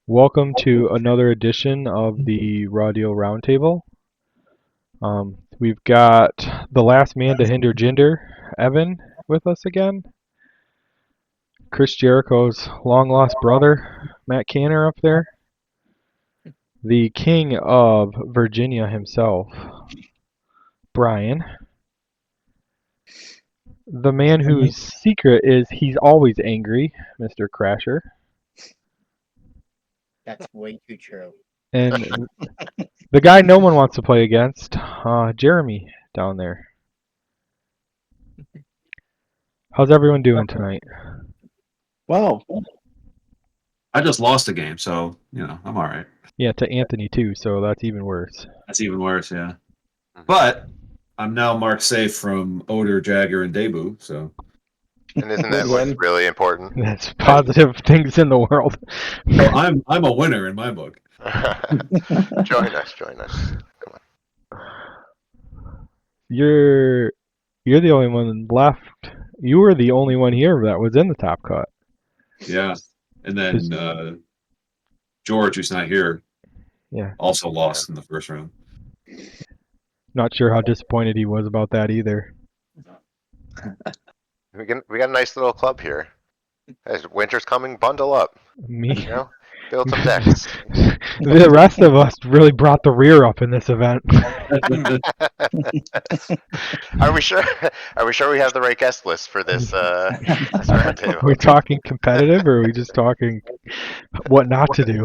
Welcome to another edition of the Radio Roundtable. We've got the last man to hinder gender, Evan, with us again. Chris Jericho's long lost brother, Matt Kanter, up there. The king of Virginia himself, Brian. The man whose secret is he's always angry, Mr. Crasher. That's way too true. And the guy no one wants to play against, Jeremy, down there. How's everyone doing tonight? Well, I just lost a game, so I'm all right. Yeah, to Anthony too, so that's even worse. That's even worse, yeah. But I'm now marked safe from Odor, Jagger, and Debu. So And isn't that what's really important? That's positive things in the world. I'm a winner in my book. Join us. Come on. You're the only one left. You were the only one here that was in the top cut. Yeah, and then George, who's not here, also lost in the first round. Not sure how disappointed he was about that either. We got a nice little club here. As winter's coming, bundle up. Me? Build some decks. The rest of us really brought the rear up in this event. Are we sure? Are we sure we have the right guest list for this round table? Are we talking competitive, or are we just talking what not to do?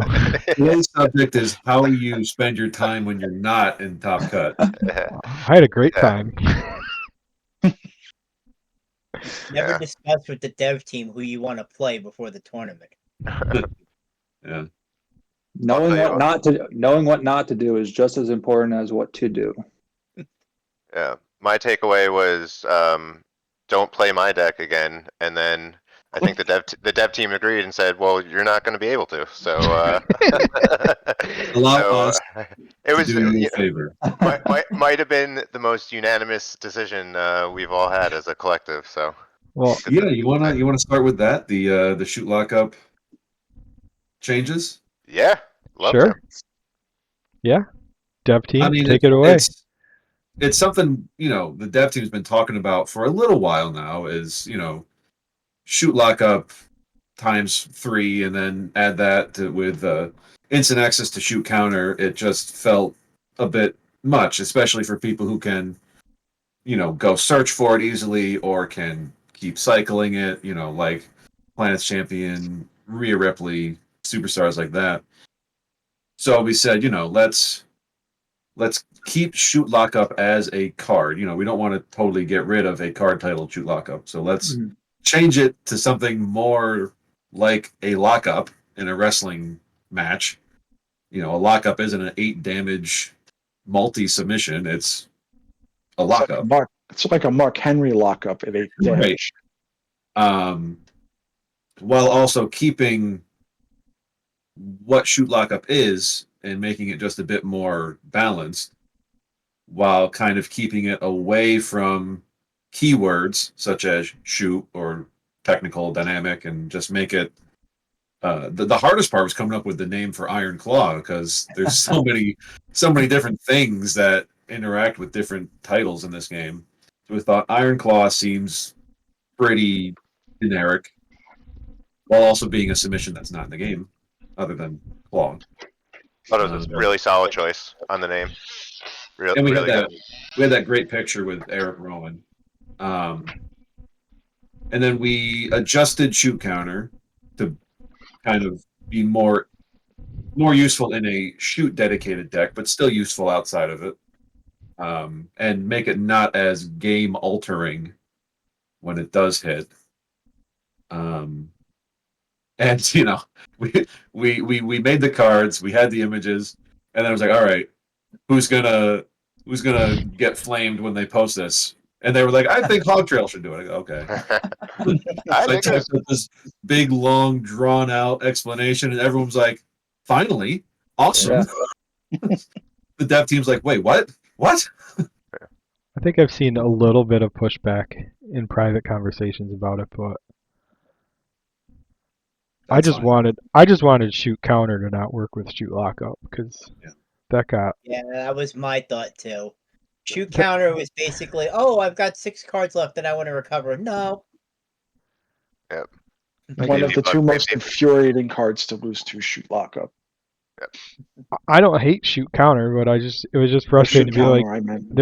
Today's subject is how you spend your time when you're not in top cut. I had a great time. Never discuss with the dev team who you want to play before the tournament. Yeah. knowing what not to do is just as important as what to do. Yeah. My takeaway was don't play my deck again, and then I think the dev team agreed and said, "Well, you're not going to be able to." So Allow us it was to do you a favor. might have been the most unanimous decision we've all had as a collective. So Well, Yeah, you wanna start with that, the shoot lockup changes. yeah, love sure. them. Yeah, dev team, I mean, take it away. It's something the dev team's been talking about for a little while now. Is shoot lockup times 3, and then add that with instant access to shoot counter. It just felt a bit much, especially for people who can go search for it easily or can keep cycling it. Like Planet's Champion, Rhea Ripley, superstars like that. So we said, let's keep shoot lockup as a card. We don't want to totally get rid of a card titled shoot lockup. So let's change it to something more like a lockup in a wrestling match. A lockup isn't an 8 damage multi submission. It's a lockup. It's like a Mark Henry lockup at 8 damage. Right. While also keeping what shoot lockup is and making it just a bit more balanced, while kind of keeping it away from keywords such as shoot or technical dynamic, and just make it the hardest part was coming up with the name for Iron Claw, because there's so many different things that interact with different titles in this game. So we thought Iron Claw seems pretty generic, while also being a submission that's not in the game, other than Claw. Thought it was a really solid choice on the name. And we really had that great picture with Eric Rowan. And then we adjusted shoot counter to kind of be more useful in a shoot dedicated deck, but still useful outside of it. And make it not as game altering when it does hit. And we made the cards, we had the images, and then I was like, all right, who's gonna get flamed when they post this? And they were like, I think Hog Trail should do it. I go, okay. I typed up this big, long, drawn out explanation, and everyone's like, finally, awesome. Yeah. The dev team's like, wait, what? I think I've seen a little bit of pushback in private conversations about it, but I That's just fine. wanted shoot counter to not work with shoot lockup because Yeah. that got Yeah, that was my thought too. Shoot counter was basically, oh, I've got 6 cards left that I want to recover. No. Yep. like, One Maybe of the bug- two most maybe- infuriating cards to lose to shoot lockup. I don't hate shoot counter, but it was just Or frustrating shoot to be like, counter, I meant.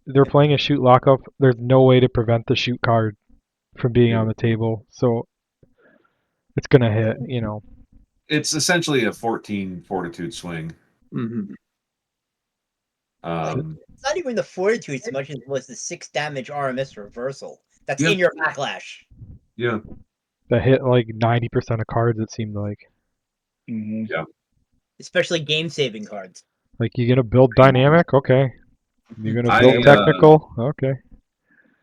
they're playing a shoot lockup. There's no way to prevent the shoot card from being Yeah. on the table, so it's gonna hit. You know, It's essentially a 14 fortitude swing. Mhm. It's not even the fortitude so much as it was the 6 damage RMS reversal. That's Yeah. in your backlash. Yeah. that hit like 90% of cards. It seemed like. Mhm. Especially game saving cards. Like you're gonna build dynamic, okay. You're gonna build I technical, okay.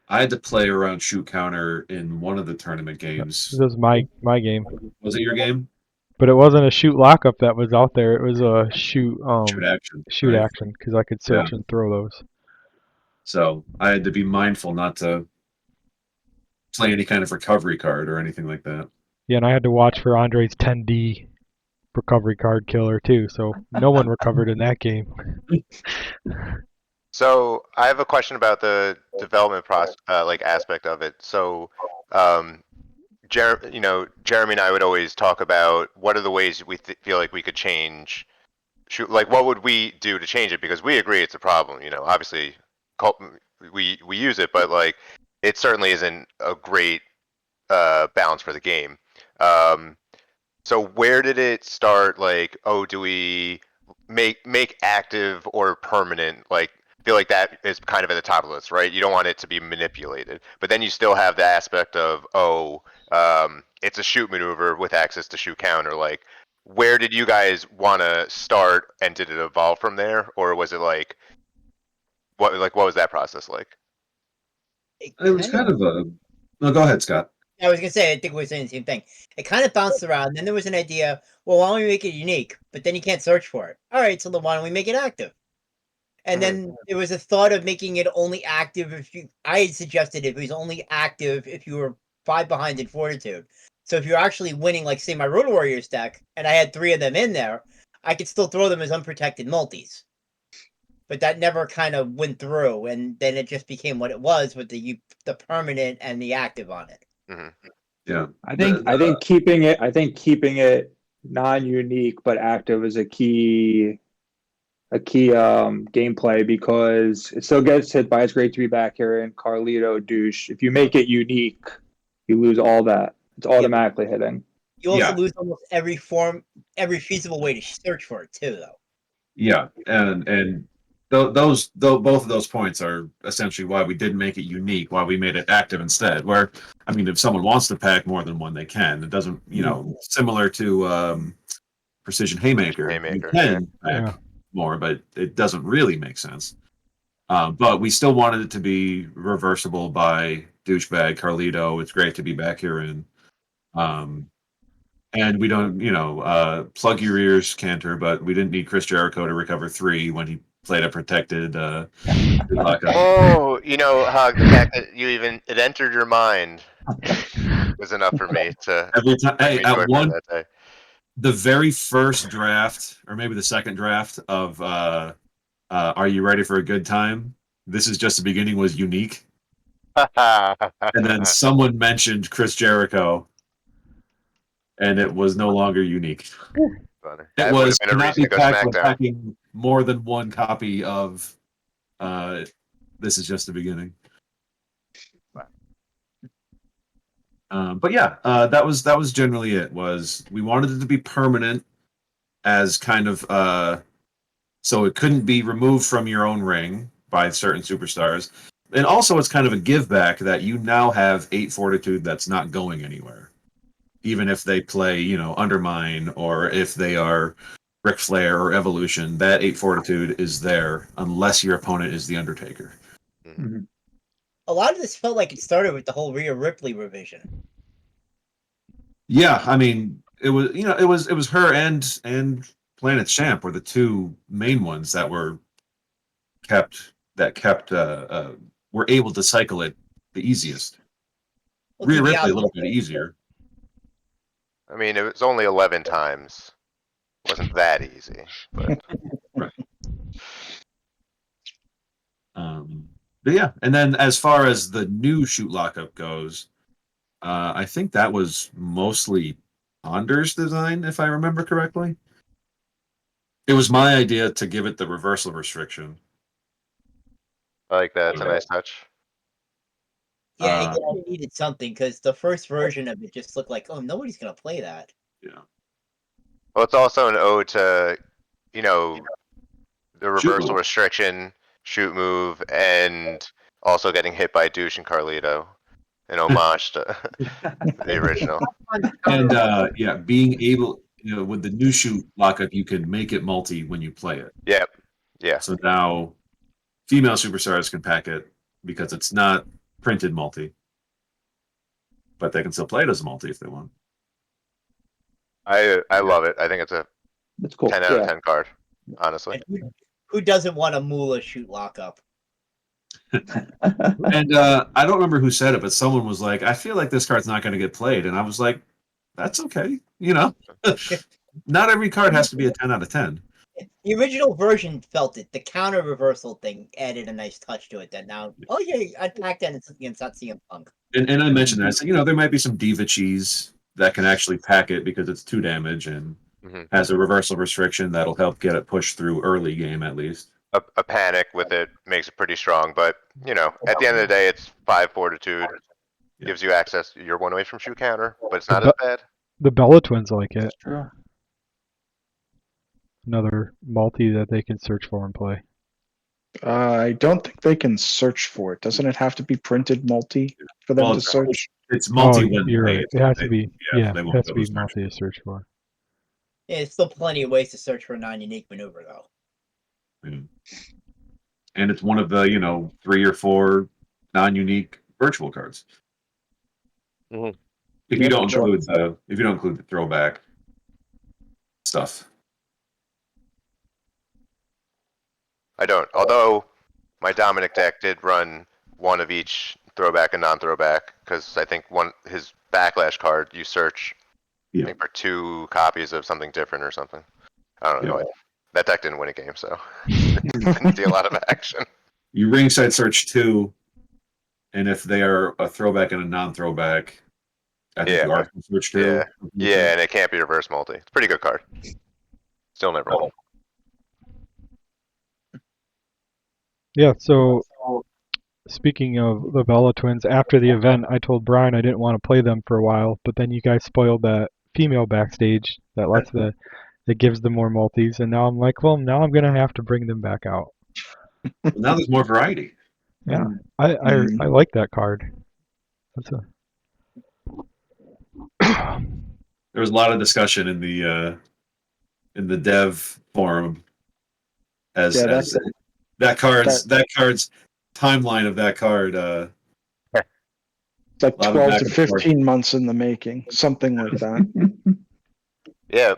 I had to play around shoot counter in one of the tournament games. This is my game, Was it your game? but it wasn't a shoot lockup that was out there. It was a shoot Shoot action. action because I could search and throw those. So I had to be mindful not to play any kind of recovery card or anything like that. Yeah, and I had to watch for Andre's 10D recovery card killer too. So no one recovered in that game. So I have a question about the development process, like aspect of it. So, Jeremy and I would always talk about what are the ways we feel like we could change. Like, what would we do to change it? Because we agree it's a problem. Obviously, we use it, but like, it certainly isn't a great balance for the game. So where did it start? Like, oh, do we make active or permanent? Like, I feel like that is kind of at the top of the list, right? You don't want it to be manipulated, but then you still have the aspect of, it's a shoot maneuver with access to shoot counter. Like, where did you guys want to start, and did it evolve from there, or was it like, what was that process like? It It was kind of a. No, go ahead, Scott. I was gonna say, I think we were saying the same thing. It kind of bounced around. Then there was an idea. Well, why don't we make it unique? But then you can't search for it. All right, so then why don't we make it active? And then there was a thought of making it only active if you. I had suggested it was only active if you were 5 behind in fortitude. So if you're actually winning, like say my Road Warriors deck, and I had 3 of them in there, I could still throw them as unprotected multis. But that never kind of went through, and then it just became what it was with the permanent and the active on it. Mm-hmm. Yeah. I think keeping it non-unique but active is a key gameplay because it still gets hit by. It's great to be back here in Carlito douche. If you make it unique, you lose all that. It's automatically hitting. You also lose almost every feasible way to search for it too, though. Yeah, and both of those points are essentially why we didn't make it unique, why we made it active instead. Where, I mean, if someone wants to pack more than one, they can. It doesn't, similar to Precision Haymaker, you can pack more, but it doesn't really make sense. But we still wanted it to be reversible by douchebag Carlito. It's great to be back here in. And we don't, plug your ears, Kanter, but we didn't need Chris Jericho to recover 3 when he played a protected lockup. Oh, Hug, the fact that it entered your mind was enough for me to Every time, hey, bring me joy at for that day. the very first draft, or maybe the second draft of Are You Ready for a Good Time? This Is Just the Beginning was unique. And then someone mentioned Chris Jericho, and it was no longer unique. It was cannot be packed with packing more than one copy of This Is Just the Beginning. But yeah, that was generally it. Was we wanted it to be permanent as kind of so it couldn't be removed from your own ring by certain superstars, and also it's kind of a give back that you now have 8 fortitude that's not going anywhere, even if they play Undermine or if they are Ric Flair or Evolution. That 8 fortitude is there unless your opponent is the Undertaker. Mm-hmm. A lot of this felt like it started with the whole Rhea Ripley revision. Yeah, I mean, it was her and Planet's Champ were the 2 main ones that were kept were able to cycle it the easiest. Well, Rhea Ripley a little bit easier. I mean, it was only 11 times. Wasn't that easy, but But yeah, and then as far as the new shoot lockup goes, I think that was mostly Anders' design, if I remember correctly. It was my idea to give it the reversal restriction. I like that. It's a nice touch. Yeah, Uh, again, I needed something because the first version of it just looked like, oh, nobody's gonna play that. Yeah. Well, it's also an ode to, you know, the Shoot reversal move. restriction, shoot move, and also getting hit by Douche and Carlito. An homage to the original. And yeah, being able, with the new shoot lockup, you can make it multi when you play it. Yep. Yeah. So now female superstars can pack it because it's not printed multi, but they can still play it as a multi if they want. I love it. I think it's a That's cool. 10 out of 10 card, honestly. And who doesn't want a Moolah shoot lockup? And I don't remember who said it, but someone was like, I feel like this card's not going to get played. And I was like, that's okay. Not every card has to be a 10 out of 10. The original version felt it. The counter reversal thing added a nice touch to it. That now, oh yeah, I'd pack that against that CM Punk. And I mentioned that. I said, there might be some diva cheese that can actually pack it because it's 2 damage and has a reversal restriction that'll help get it pushed through early game at least. A panic with it makes it pretty strong, but at the end of the day, it's 5 fortitude. Yeah. Gives you access. You're 1 away from shoot counter, but it's not as bad. The Bella Twins like it. Sure. Another multi that they can search for and play. I don't think they can search for it. Doesn't it have to be printed multi for them Well, to search? It's multi when You're played, right. It has to be. Yeah, they it won't has be to able be to search multi to search for. Yeah, there's still plenty of ways to search for a non-unique maneuver, though. Yeah. And it's one of the 3 or 4 non-unique virtual cards. Mhm. If you don't include the throwback stuff. I don't. Although my Dominic deck did run 1 of each throwback and non-throwback, because I think his backlash card you search I think for 2 copies of something different or something. I don't know. That deck didn't win a game, so didn't see a lot of action. You ringside search 2, and if they are a throwback and a non-throwback, I think you are search 2. Yeah, and it can't be reverse multi. It's a pretty good card. Still never won. Yeah, so speaking of the Bella Twins, after the event, I told Brian I didn't want to play them for a while, but then you guys spoiled that female backstage that gives them more multis, and now I'm like, well, now I'm gonna have to bring them back out. Well, now there's more variety. Yeah, I like that card. That's There was a lot of discussion in the dev forum as that card's timeline of that card. It's like lot of 12 back to and forth. 15 months in the making, something like that. Yeah.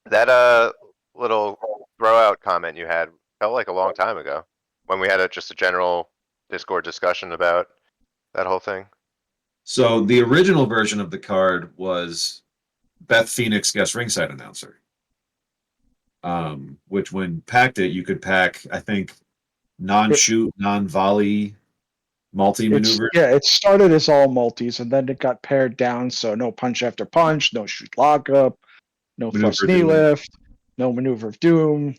That little throw out comment you had felt like a long time ago when we had just a general Discord discussion about that whole thing. So the original version of the card was Beth Phoenix guest ringside announcer. Which when packed it, you could pack, I think, non-shoot, non-volley, multi-maneuver. It started as all multis, and then it got pared down, so no punch after punch, no shoot lockup, no Maneuver thrust knee doom. lift, no maneuver of doom.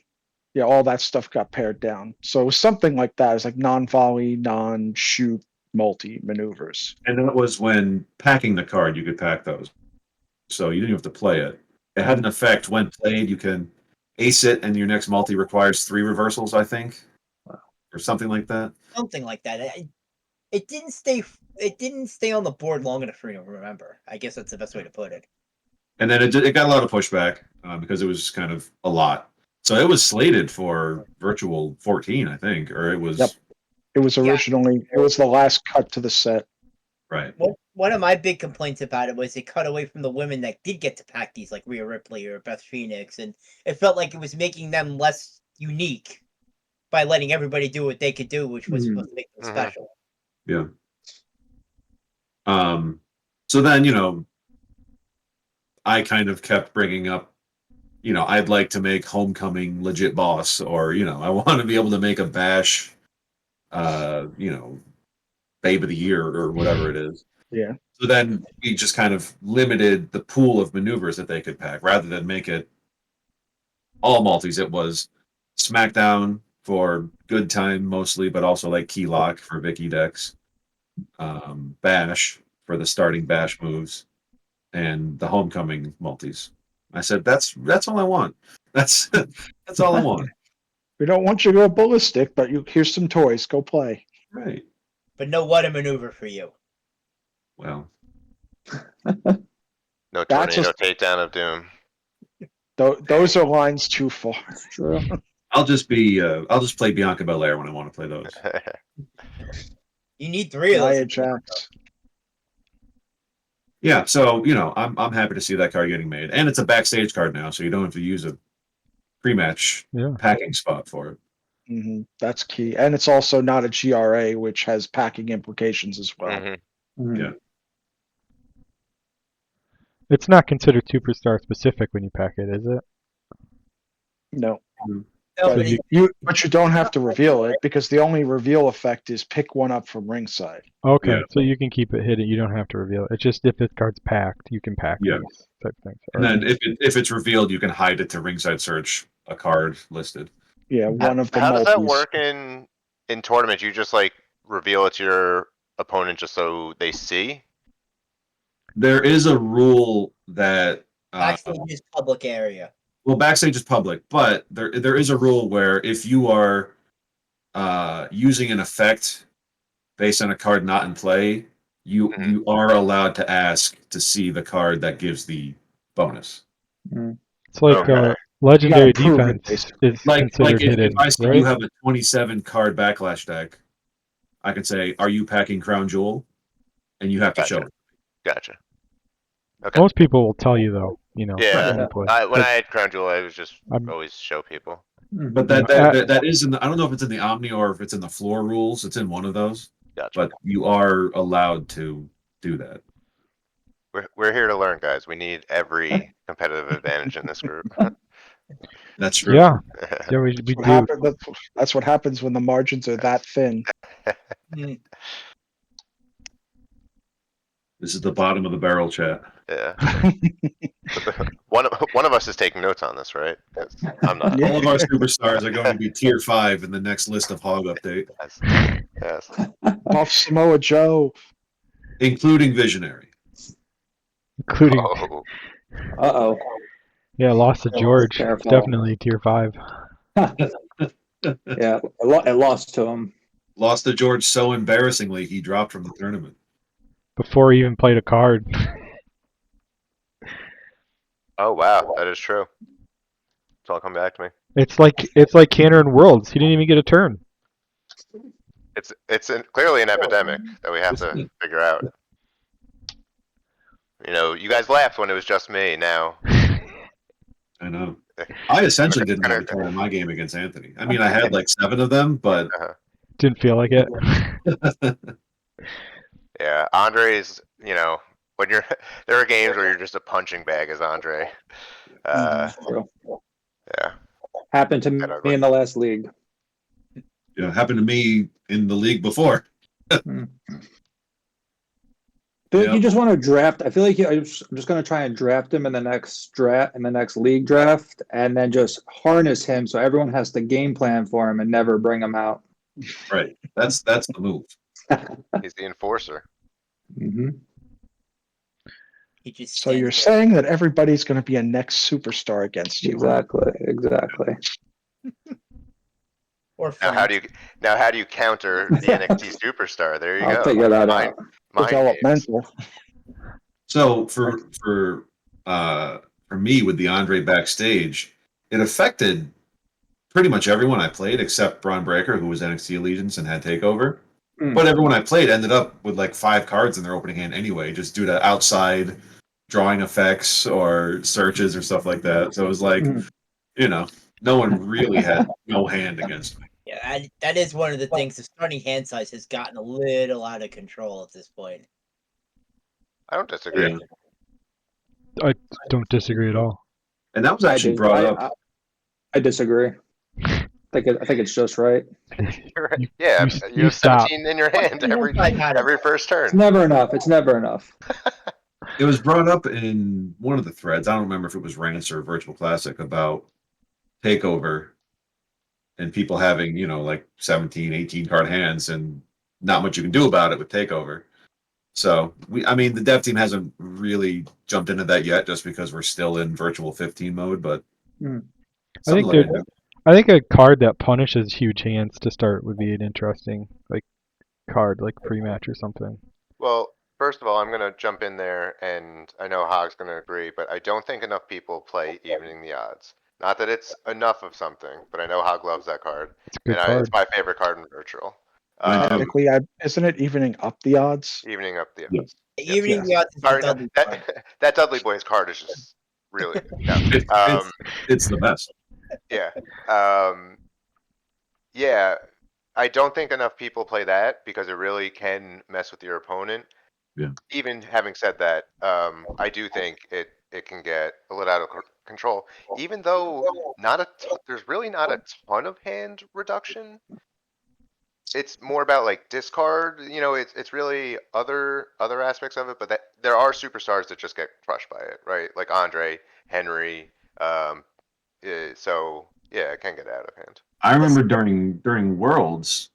Yeah, all that stuff got pared down. So it was something like that. It's like non-volley, non-shoot, multi-maneuvers. And that was when packing the card, you could pack those. So you didn't have to play it. It had an effect when played. You can ace it, and your next multi requires 3 reversals, I think, or something like that. Something like that. It didn't stay. It didn't stay on the board long enough for me to remember. I guess that's the best way to put it. And then it got a lot of pushback because it was kind of a lot. So it was slated for virtual 14, I think, or it was. Yep. It was originally. It was the last cut to the set. Right. One of my big complaints about it was it cut away from the women that did get to pack these, like Rhea Ripley or Beth Phoenix, and it felt like it was making them less unique by letting everybody do what they could do, which was supposed to make them special. Yeah. So then, I kind of kept bringing up, I'd like to make Homecoming legit boss, or I want to be able to make a Bash, Babe of the Year or whatever it is. Yeah. So then we just kind of limited the pool of maneuvers that they could pack rather than make it all multis. It was SmackDown for good time mostly, but also like Key Lock for Vicky decks, Bash for the starting Bash moves, and the Homecoming multis. I said that's all I want. That's all I want. We don't want you to go ballistic, but here's some toys. Go play. Right. But no what a maneuver for you. Well, No That's tornado takedown of doom. Those are lines too far. True. I'll just play Bianca Belair when I want to play those. You need 3 of those. Nia Jax. Yeah, so I'm happy to see that card getting made, and it's a backstage card now, so you don't have to use a pre-match packing spot for it. That's key, and it's also not a GRA, which has packing implications as well. Yeah. It's not considered superstar specific when you pack it, is it? No. No, But but you don't have to reveal it because the only reveal effect is pick one up from ringside. Okay, Yeah. so you can keep it hidden. You don't have to reveal it. It's just if this card's packed, you can pack Yeah. these type things. And then if it's revealed, you can hide it to ringside search a card listed. Yeah, one of the How does that multis. work in tournaments? You just like reveal it to your opponent just so they see? There is a rule that backstage is public area. well, backstage is public, but there is a rule where if you are using an effect based on a card not in play, you are allowed to ask to see the card that gives the bonus. It's like Okay. legendary You gotta prove it, defense basically. is Like considered if hidden, I see right? you have a 27 card backlash deck, I can say, "Are you packing Crown Jewel?" And you have to show Gotcha. it. Gotcha. Okay. Most people will tell you though, Yeah. when you play. When I had Crown Jewel, I was just I'm- always show people. But that is in the, I don't know if it's in the Omni or if it's in the floor rules. It's in one of those. Gotcha. But you are allowed to do that. We're here to learn, guys. We need every competitive advantage in this group. That's true. Yeah, we do. That's what happens when the margins are that thin. This is the bottom of the barrel chat. Yeah. One of us is taking notes on this, right? 'Cause I'm not. All of our superstars are going to be tier 5 in the next list of hog update, Yes. Buff Samoa Joe. including Visionary. Including, Oh, Uh-oh. yeah, lost to George. Careful. Definitely tier 5. Yeah, it lost to him. Lost to George so embarrassingly he dropped from the tournament. Before he even played a card. oh wow, that is true. It's all come back to me. It's like Kanter in Worlds. He didn't even get a turn. It's clearly an epidemic that we have to figure out. You guys laughed when it was just me. Now, I know. I essentially didn't have a turn in my game against Anthony. I mean, I had like 7 of them, but Didn't feel like it. yeah, Andre's. When you're there are games where you're just a punching bag as Andre. True. Yeah. Happened to me ugly. in the last league. it happened to me in the league before. You just want to draft. I feel like I'm just going to try and draft him in the next league draft, and then just harness him so everyone has the game plan for him and never bring him out. Right. That's the move. He's the enforcer. He just So you're saying that everybody's going to be a next superstar against you. Exactly. or Now how do you counter the NXT superstar? There you I'll go. figure that out. Mind games. Developmental. So for me with the Andre backstage, it affected pretty much everyone I played except Braun Breaker, who was NXT Allegiance and had Takeover. But everyone I played ended up with like 5 cards in their opening hand anyway, just due to outside drawing effects or searches or stuff like that. So it was like, no one really had no hand against me. Yeah, that is one of the things. The starting hand size has gotten a little out of control at this point. I don't disagree. Yeah. I don't disagree at all. And that was actually brought up. I disagree. I think it's just right. You, Yeah, you, you you have stop. 17 in your hand every One-side every first It's turn. never enough. It's never enough. It was brought up in one of the threads. I don't remember if it was Rants or Virtual Classic about takeover and people having, like 17, 18 card hands and not much you can do about it with takeover. So the dev team hasn't really jumped into that yet just because we're still in virtual 15 mode, but Mm. I think something like I think a card that punishes huge hands to start would be an interesting card, like pre-match or something. Well, first of all, I'm gonna jump in there, and I know Hog's gonna agree, but I don't think enough people play Evening the Odds. Not that it's enough of something, but I know Hog loves that card, It's a good and it's card. my favorite card in Virtual. I do. Technically, isn't it evening up the odds? Evening up the Yeah. odds. Evening Yes. the odds is the Sorry, no, Dudley card. that Dudley Boy's card is just really no. It's the best. Yeah. Yeah. I don't think enough people play that because it really can mess with your opponent. Yeah. Even having said that, I do think it can get a little out of control. Even though there's really not a ton of hand reduction. It's more about like discard. It's really other aspects of it. But there are superstars that just get crushed by it, right? Like Andre, Henry. So yeah, it can get out of hand. I remember during Worlds,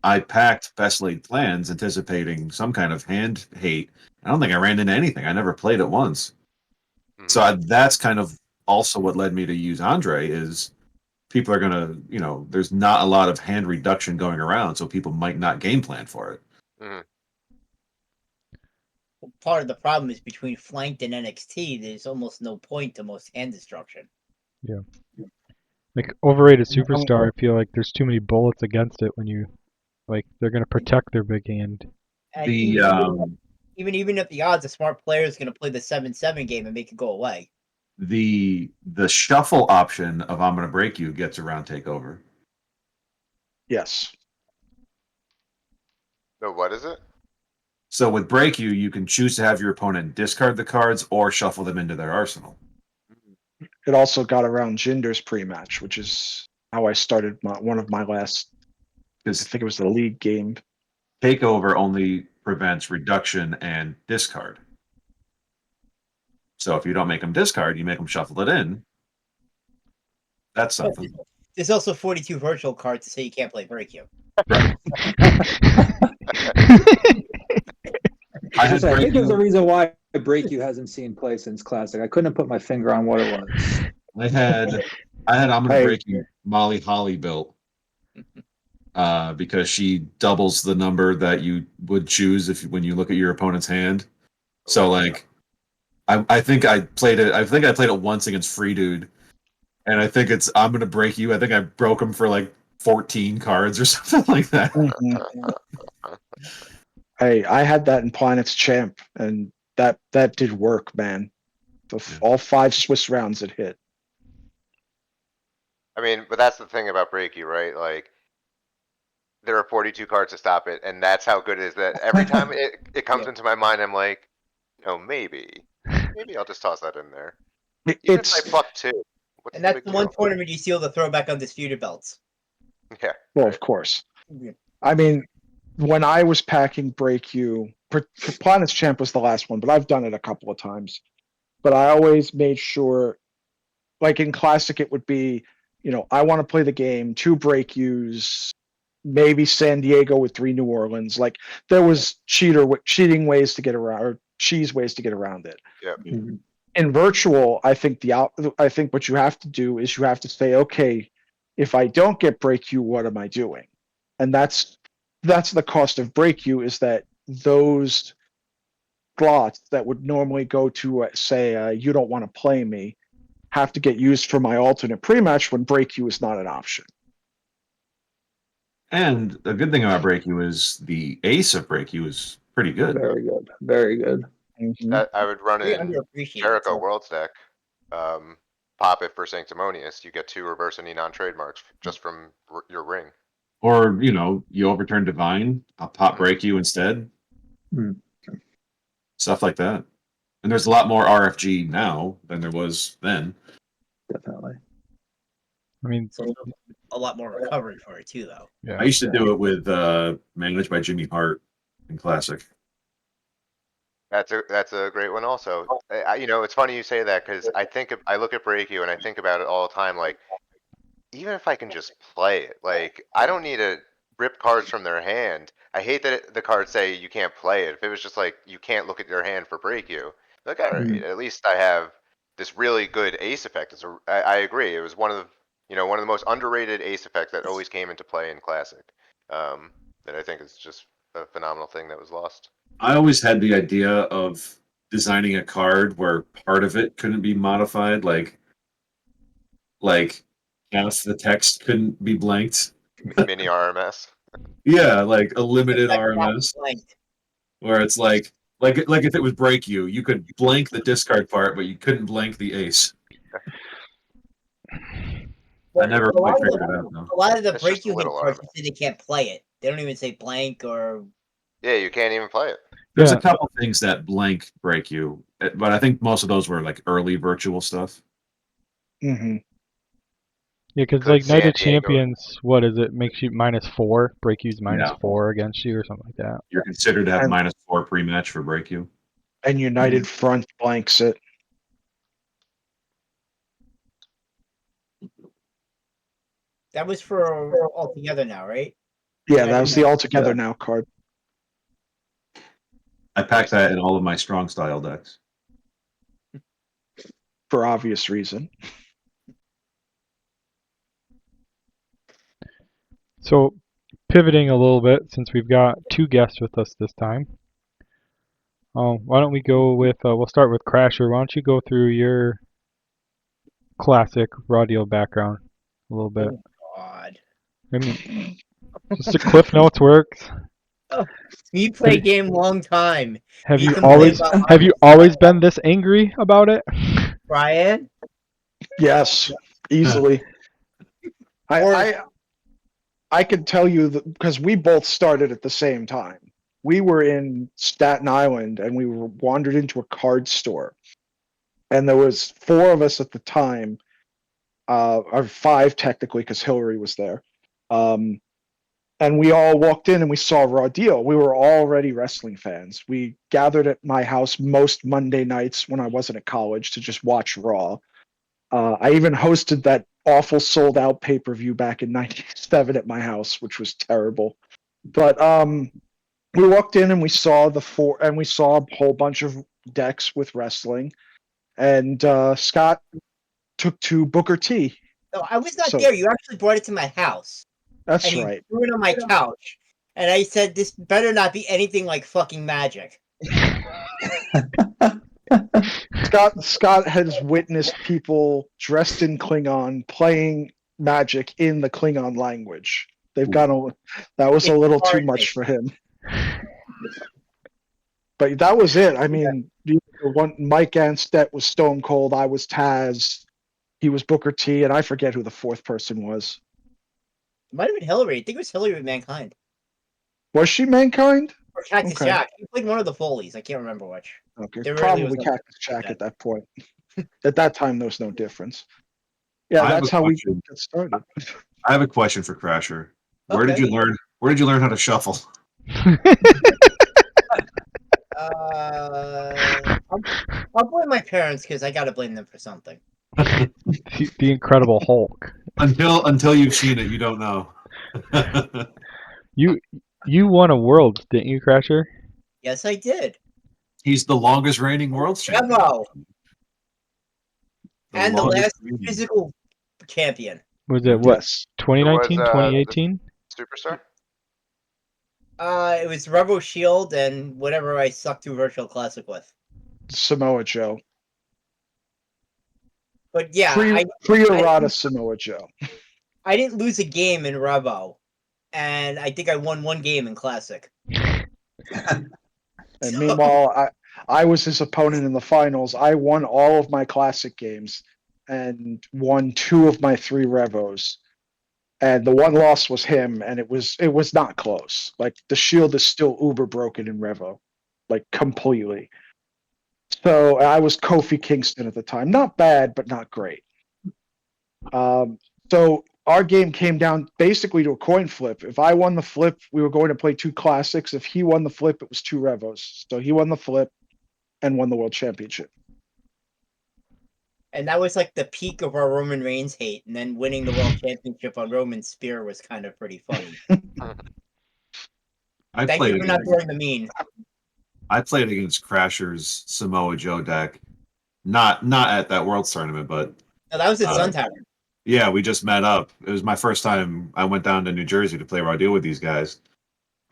I packed best laid plans anticipating some kind of hand hate. I don't think I ran into anything. I never played it once. Mhm. So that's kind of also what led me to use Andre is people are gonna, there's not a lot of hand reduction going around, so people might not game plan for it. Mhm. Part of the problem is between flanked and NXT, there's almost no point to most hand destruction. Yeah. Like overrated Um, superstar, I feel like there's too many bullets against it when they're gonna protect their big hand. And The even at the odds, a smart player is going to play the 7-7 game and make it go away. the shuffle option of I'm gonna break you gets around takeover. Yes. So what is it? So with break you, you can choose to have your opponent discard the cards or shuffle them into their arsenal. It also got around Jinder's pre-match, which is how I started one of my last. I Because think it was the league game. takeover only prevents reduction and discard. So if you don't make them discard, you make them shuffle it in. That's something. There's also 42 virtual cards to say you can't play break you. Right. I think there's a reason why Break You hasn't seen play since Classic. I couldn't put my finger on what it was. I had I'm gonna Hey. break you Molly Holly built. Because she doubles the number that you would choose when you look at your opponent's hand. So I think I played it. I think I played it once against Free Dude, and I think I'm gonna break you. I think I broke him for like 14 cards or something like that. Hey, I had that in Planet's Champ, and that did work, man. All 5 Swiss rounds it hit. I mean, but that's the thing about Breaky, right? Like, there are 42 cards to stop it, and that's how good it is. That every time it comes into my mind, I'm like, maybe I'll just toss that in there. Even if I fuck two, what's And the that's big the one deal? tournament you seal the throwback undisputed belts. Yeah. Well, of course. Yeah. I mean, when I was packing Break You, Planet's Champ was the last one, but I've done it a couple of times. But I always made sure, like in Classic, it would be, I want to play the game, 2 Break Yous, maybe San Diego with 3 New Orleans. Like there was cheating ways to get around, or cheese ways to get around it. Yeah. In Virtual, I think what you have to do is you have to say, okay, if I don't get Break You, what am I doing? And that's the cost of Break You, is that those slots that would normally go to say you don't want to play me have to get used for my alternate pre-match when Break You is not an option. And the good thing about Break You is the ace of Break You is pretty good. Very good. Very good. Mm-hmm. I would run Very in underappreciated. Jericho So, Worlds deck. Pop it for Sanctimonious. You get 2 reverse any non-trademarks just from your ring. Or you overturn Divine, I'll pop Break You instead. Hmm. Stuff like that. And there's a lot more RFG now than there was then. Definitely. I mean, It's also a lot more recovery for it too, though. yeah. I used to do it with Managed by Jimmy Hart in Classic. That's a great one also. It's funny you say that because I look at Breaku and I think about it all the time. Like, even if I can just play it, like I don't need to rip cards from their hand. I hate that the cards say you can't play it. If it was just like you can't look at your hand for Breaku, like all right, at least I have this really good ace effect. I agree. It was one of the most underrated ace effects that always came into play in Classic. That I think is just a phenomenal thing that was lost. I always had the idea of designing a card where part of it couldn't be modified, like half the text couldn't be blanked. Mini RMS. Yeah, like a limited Like, RMS, blanked. where it's like if it would break you could blank the discard part, but you couldn't blank the ace. I But never a lot quite of figured it out the, though. a lot of the It's just break a you hit little cards RMS. say they can't play it. They don't even say blank or Yeah, you can't even play it. There's Yeah. a couple things that blank break you, but I think most of those were like early virtual stuff. Hmm. Yeah, because Could like Knight San of Diego- Champions, what is it? Makes you -4. Breaku's Yeah. -4 against you or something like that. You're considered to have And- -4 pre-match for break you. And United Front blanks it. that was for altogether now, right? Yeah, that was the altogether now card. I packed that in all of my strong style decks. For obvious reason. So, pivoting a little bit, since we've got 2 guests with us this time, why don't we go with, we'll start with Crasher. Why don't you go through your classic raw deal background a little bit? Oh, God. I mean, just the Cliff Notes works. Me play game long time. Have You you complain about have you always been this angry about it? Brian? Yes, easily. I could tell you that because we both started at the same time. We were in Staten Island and we wandered into a card store, and there was 4 of us at the time, or 5 technically because Hillary was there. And we all walked in and we saw Raw Deal. We were already wrestling fans. We gathered at my house most Monday nights when I wasn't at college to just watch Raw. I even hosted that awful sold out pay-per-view back in '97 at my house, which was terrible. But we walked in and we saw a whole bunch of decks with wrestling. And Scott took to Booker T. No, I was not So- there. You actually brought it to my house. That's And you right. threw it on my couch. And I said, this better not be anything like fucking magic. Scott has witnessed people dressed in Klingon playing Magic in the Klingon language. They've gone a, that was a It's little too hard, much for him. But that was it. I mean, Mike Anstett was Stone Cold. I was Taz. He was Booker T, and I forget who the 4th person was. It might have been Hillary. I think it was Hillary with Mankind. Was she Mankind? Or Cactus Okay. Jack. He played one of the Foley's. I can't remember which. Okay, There really probably was no Cactus Jack that. at that point. At that time, there was no difference. Yeah, I have that's a how we question. got started. I have a question for Crasher. Where did Okay. you learn? Where did you learn how to shuffle? I'll blame my parents because I gotta blame them for something. The Incredible Hulk. Until you've seen it, you don't know. You won a Worlds, didn't you, Crasher? Yes, I did. He's the longest reigning world champion. Bravo. And the longest last reigning. physical champion. Was it what? Yes. 2019, Who was, 2018? Superstar? It was Revo Shield and whatever I sucked through Virtual Classic with. Samoa Joe. But yeah, Pre-errata Samoa Joe. I didn't lose a game in Revo. And I think I won 1 game in Classic. And meanwhile, I was his opponent in the finals. I won all of my classic games and won 2 of my 3 Revos. And the one loss was him, and it was not close. Like the shield is still uber broken in Revo, like completely. So I was Kofi Kingston at the time. Not bad, but not great. So our game came down basically to a coin flip. If I won the flip, we were going to play 2 classics. If he won the flip, it was 2 Revos. So he won the flip and won the world championship. And that was like the peak of our Roman Reigns hate, and then winning the world championship on Roman Spear was kind of pretty funny. I Thank played you for not against, throwing the mean. I played against Crasher's Samoa Joe deck. Not at that Worlds tournament, but No, that was at Uh, Sun Tavern. yeah, we just met up. It was my first time I went down to New Jersey to play Rodeo with these guys.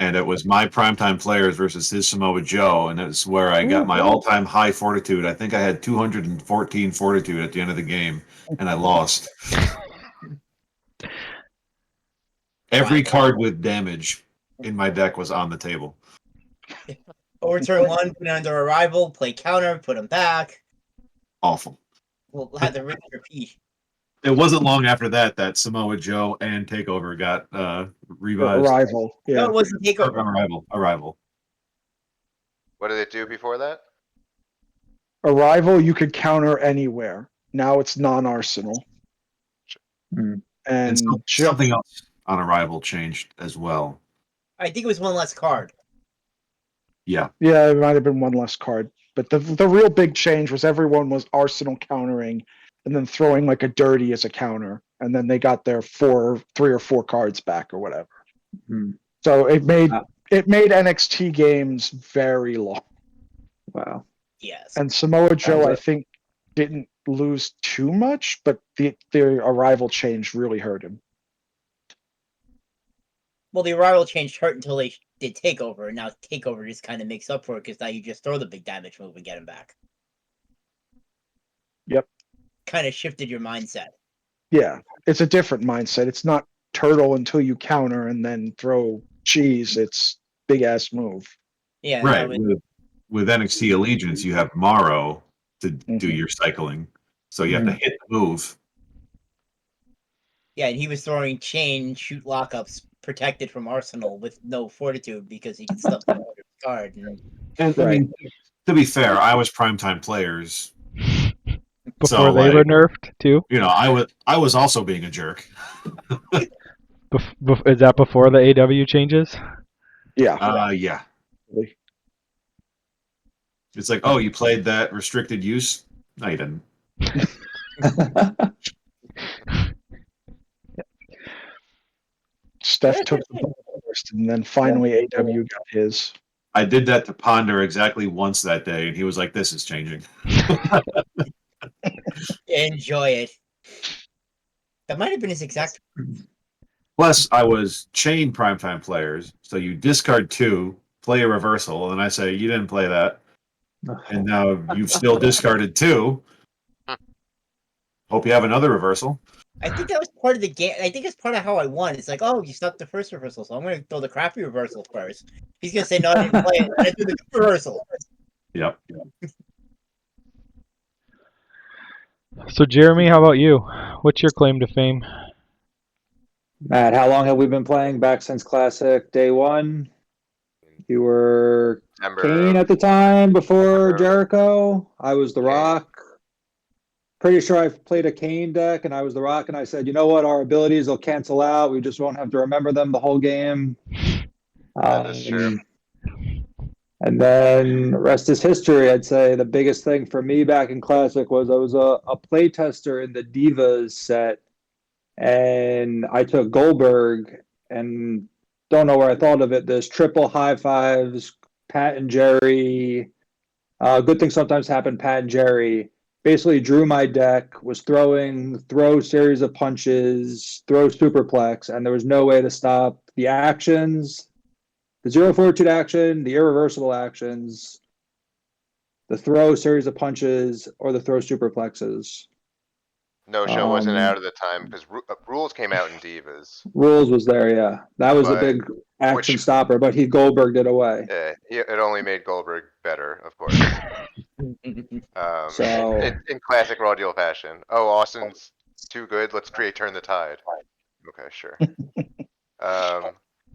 And it was my primetime players versus his Samoa Joe, and it's where I got my all-time high fortitude. I think I had 214 fortitude at the end of the game, and I lost. Every card with damage in my deck was on the table. Overturn 1, put it under arrival, play counter, put him back. Awful. We'll have the rinse repeat. It wasn't long after that Samoa Joe and Takeover got revised. Arrival. Yeah. No, it wasn't takeover. Arrival. What did it do before that? Arrival, you could counter anywhere. Now it's non-arsenal. Hmm. And something else on Arrival changed as well. I think it was one less card. Yeah. Yeah, it might have been one less card. But the real big change was everyone was arsenal countering and then throwing like a dirty as a counter. And then they got their 3 or 4 cards back or whatever. Hmm. So it made NXT games very long. Wow. Yes. And Samoa Joe, I it. think, didn't lose too much, but the arrival change really hurt him. Well, the arrival change hurt until they did takeover, and now takeover just kind of makes up for it because now you just throw the big damage move and get him back. Yep. Kind of shifted your mindset. Yeah, it's a different mindset. It's not turtle until you counter and then throw cheese. It's big ass move. Yeah. Right. With NXT Allegiance, you have Morrow to do Mhm. your cycling. So you have to hit the move. Yeah, and he was throwing chain shoot lockups protected from Arsenal with no fortitude because he could stuff the card. And I mean, to be fair, I was primetime players. Before they were nerfed too. You know, I was also being a jerk. Is that before the AW changes? Yeah. Yeah. It's like, oh, you played that restricted use? No, you didn't. Steph took the ball first, and then finally AW got his. I did that to Ponder exactly once that day, and he was like, "This is changing." Enjoy it. That might have been his exact. Plus, I was chain primetime players, so you discard 2, play a reversal, and I say, "You didn't play that," and now you've still discarded 2. Hope you have another reversal. I think that was part of the game. I think it's part of how I won. It's like, oh, you stuck the first reversal, so I'm going to throw the crappy reversal first. He's going to say, no, I didn't play it. I do the good reversal. Yep. So Jeremy, how about you? What's your claim to fame? Matt, how long have we been playing? Back since Classic Day 1? You were Kane at the time before Jericho. I was The Rock. Pretty sure I played a Kane deck, and I was The Rock, and I said, you know what? Our abilities will cancel out. We just won't have to remember them the whole game. That is true. And then rest is history. I'd say the biggest thing for me back in Classic was I was a play tester in the Divas set, and I took Goldberg, and don't know where I thought of it. This triple high fives, Pat and Jerry. Good things sometimes happen, Pat and Jerry. Basically drew my deck, was throw series of punches, throw superplex, and there was no way to stop the actions, the 0 fortitude action, the irreversible actions, the throw series of punches, or the throw superplexes. No show wasn't out at the time because rules came out in Divas. Rules was there, yeah. That was a big action stopper, but Goldberg did away. It only made Goldberg better, of course. So in classic Raw Deal fashion. Oh, Austin's too good. Let's create Turn the Tide. Okay, sure.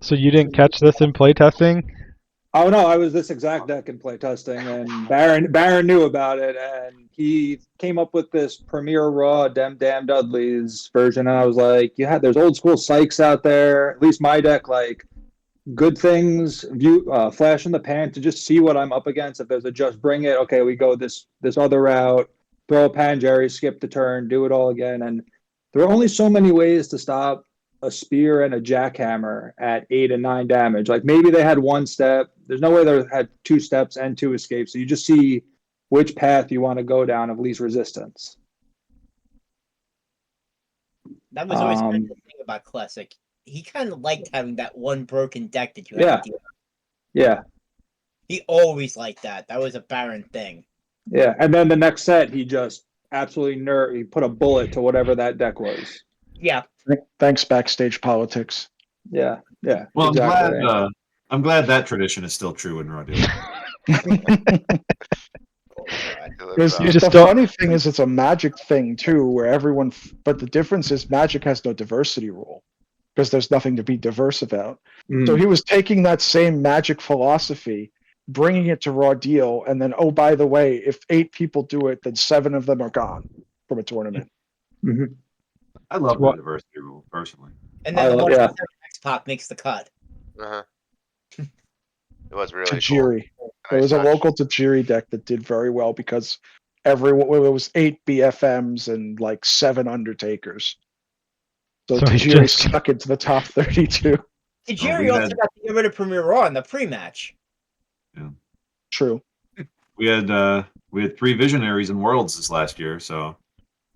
So you didn't catch this in playtesting? Oh no, I was this exact deck in playtesting, and Baron knew about it, and he came up with this Premier Raw Dem Dudley's version, and I was like, yeah, there's old school Sykes out there. At least my deck, like good things, view flash in the pan to just see what I'm up against. If there's a just bring it, okay, we go this other route, throw a pan Jerry, skip the turn, do it all again, and there are only so many ways to stop a spear and a jackhammer at 8 and 9 damage. Like maybe they had one step. There's no way they had 2 steps and 2 escapes. So you just see which path you want to go down of least resistance. That was always kind of the thing about Classic. He kind of liked having that one broken deck that you had to deal with. Yeah. He always liked that. That was a Baron thing. Yeah. And then the next set, he just absolutely he put a bullet to whatever that deck was. Yeah. Thanks, backstage politics. Yeah. Yeah. Well, exactly. I'm glad that tradition is still true in Rodeo. Because You just the don't- funny thing is, it's a Magic thing too, where everyone. But the difference is, Magic has no diversity rule because there's nothing to be diverse about. So he was taking that same Magic philosophy, bringing it to Raw Deal, and then, oh, by the way, if 8 people do it, then 7 of them are gone from a tournament. Mhm. I love the What- diversity rule personally. And then the one yeah. X-Pac makes the cut. Uh-huh. It was really cool. Tajiri. There was a touch. local Tajiri deck that did very well because everyone it was 8 BFMs and like 7 Undertakers. So So he's Tajiri just- stuck into the top 32. Tajiri we also had- got to get rid of Premier Raw in the pre-match. True. We had 3 visionaries in Worlds this last year, so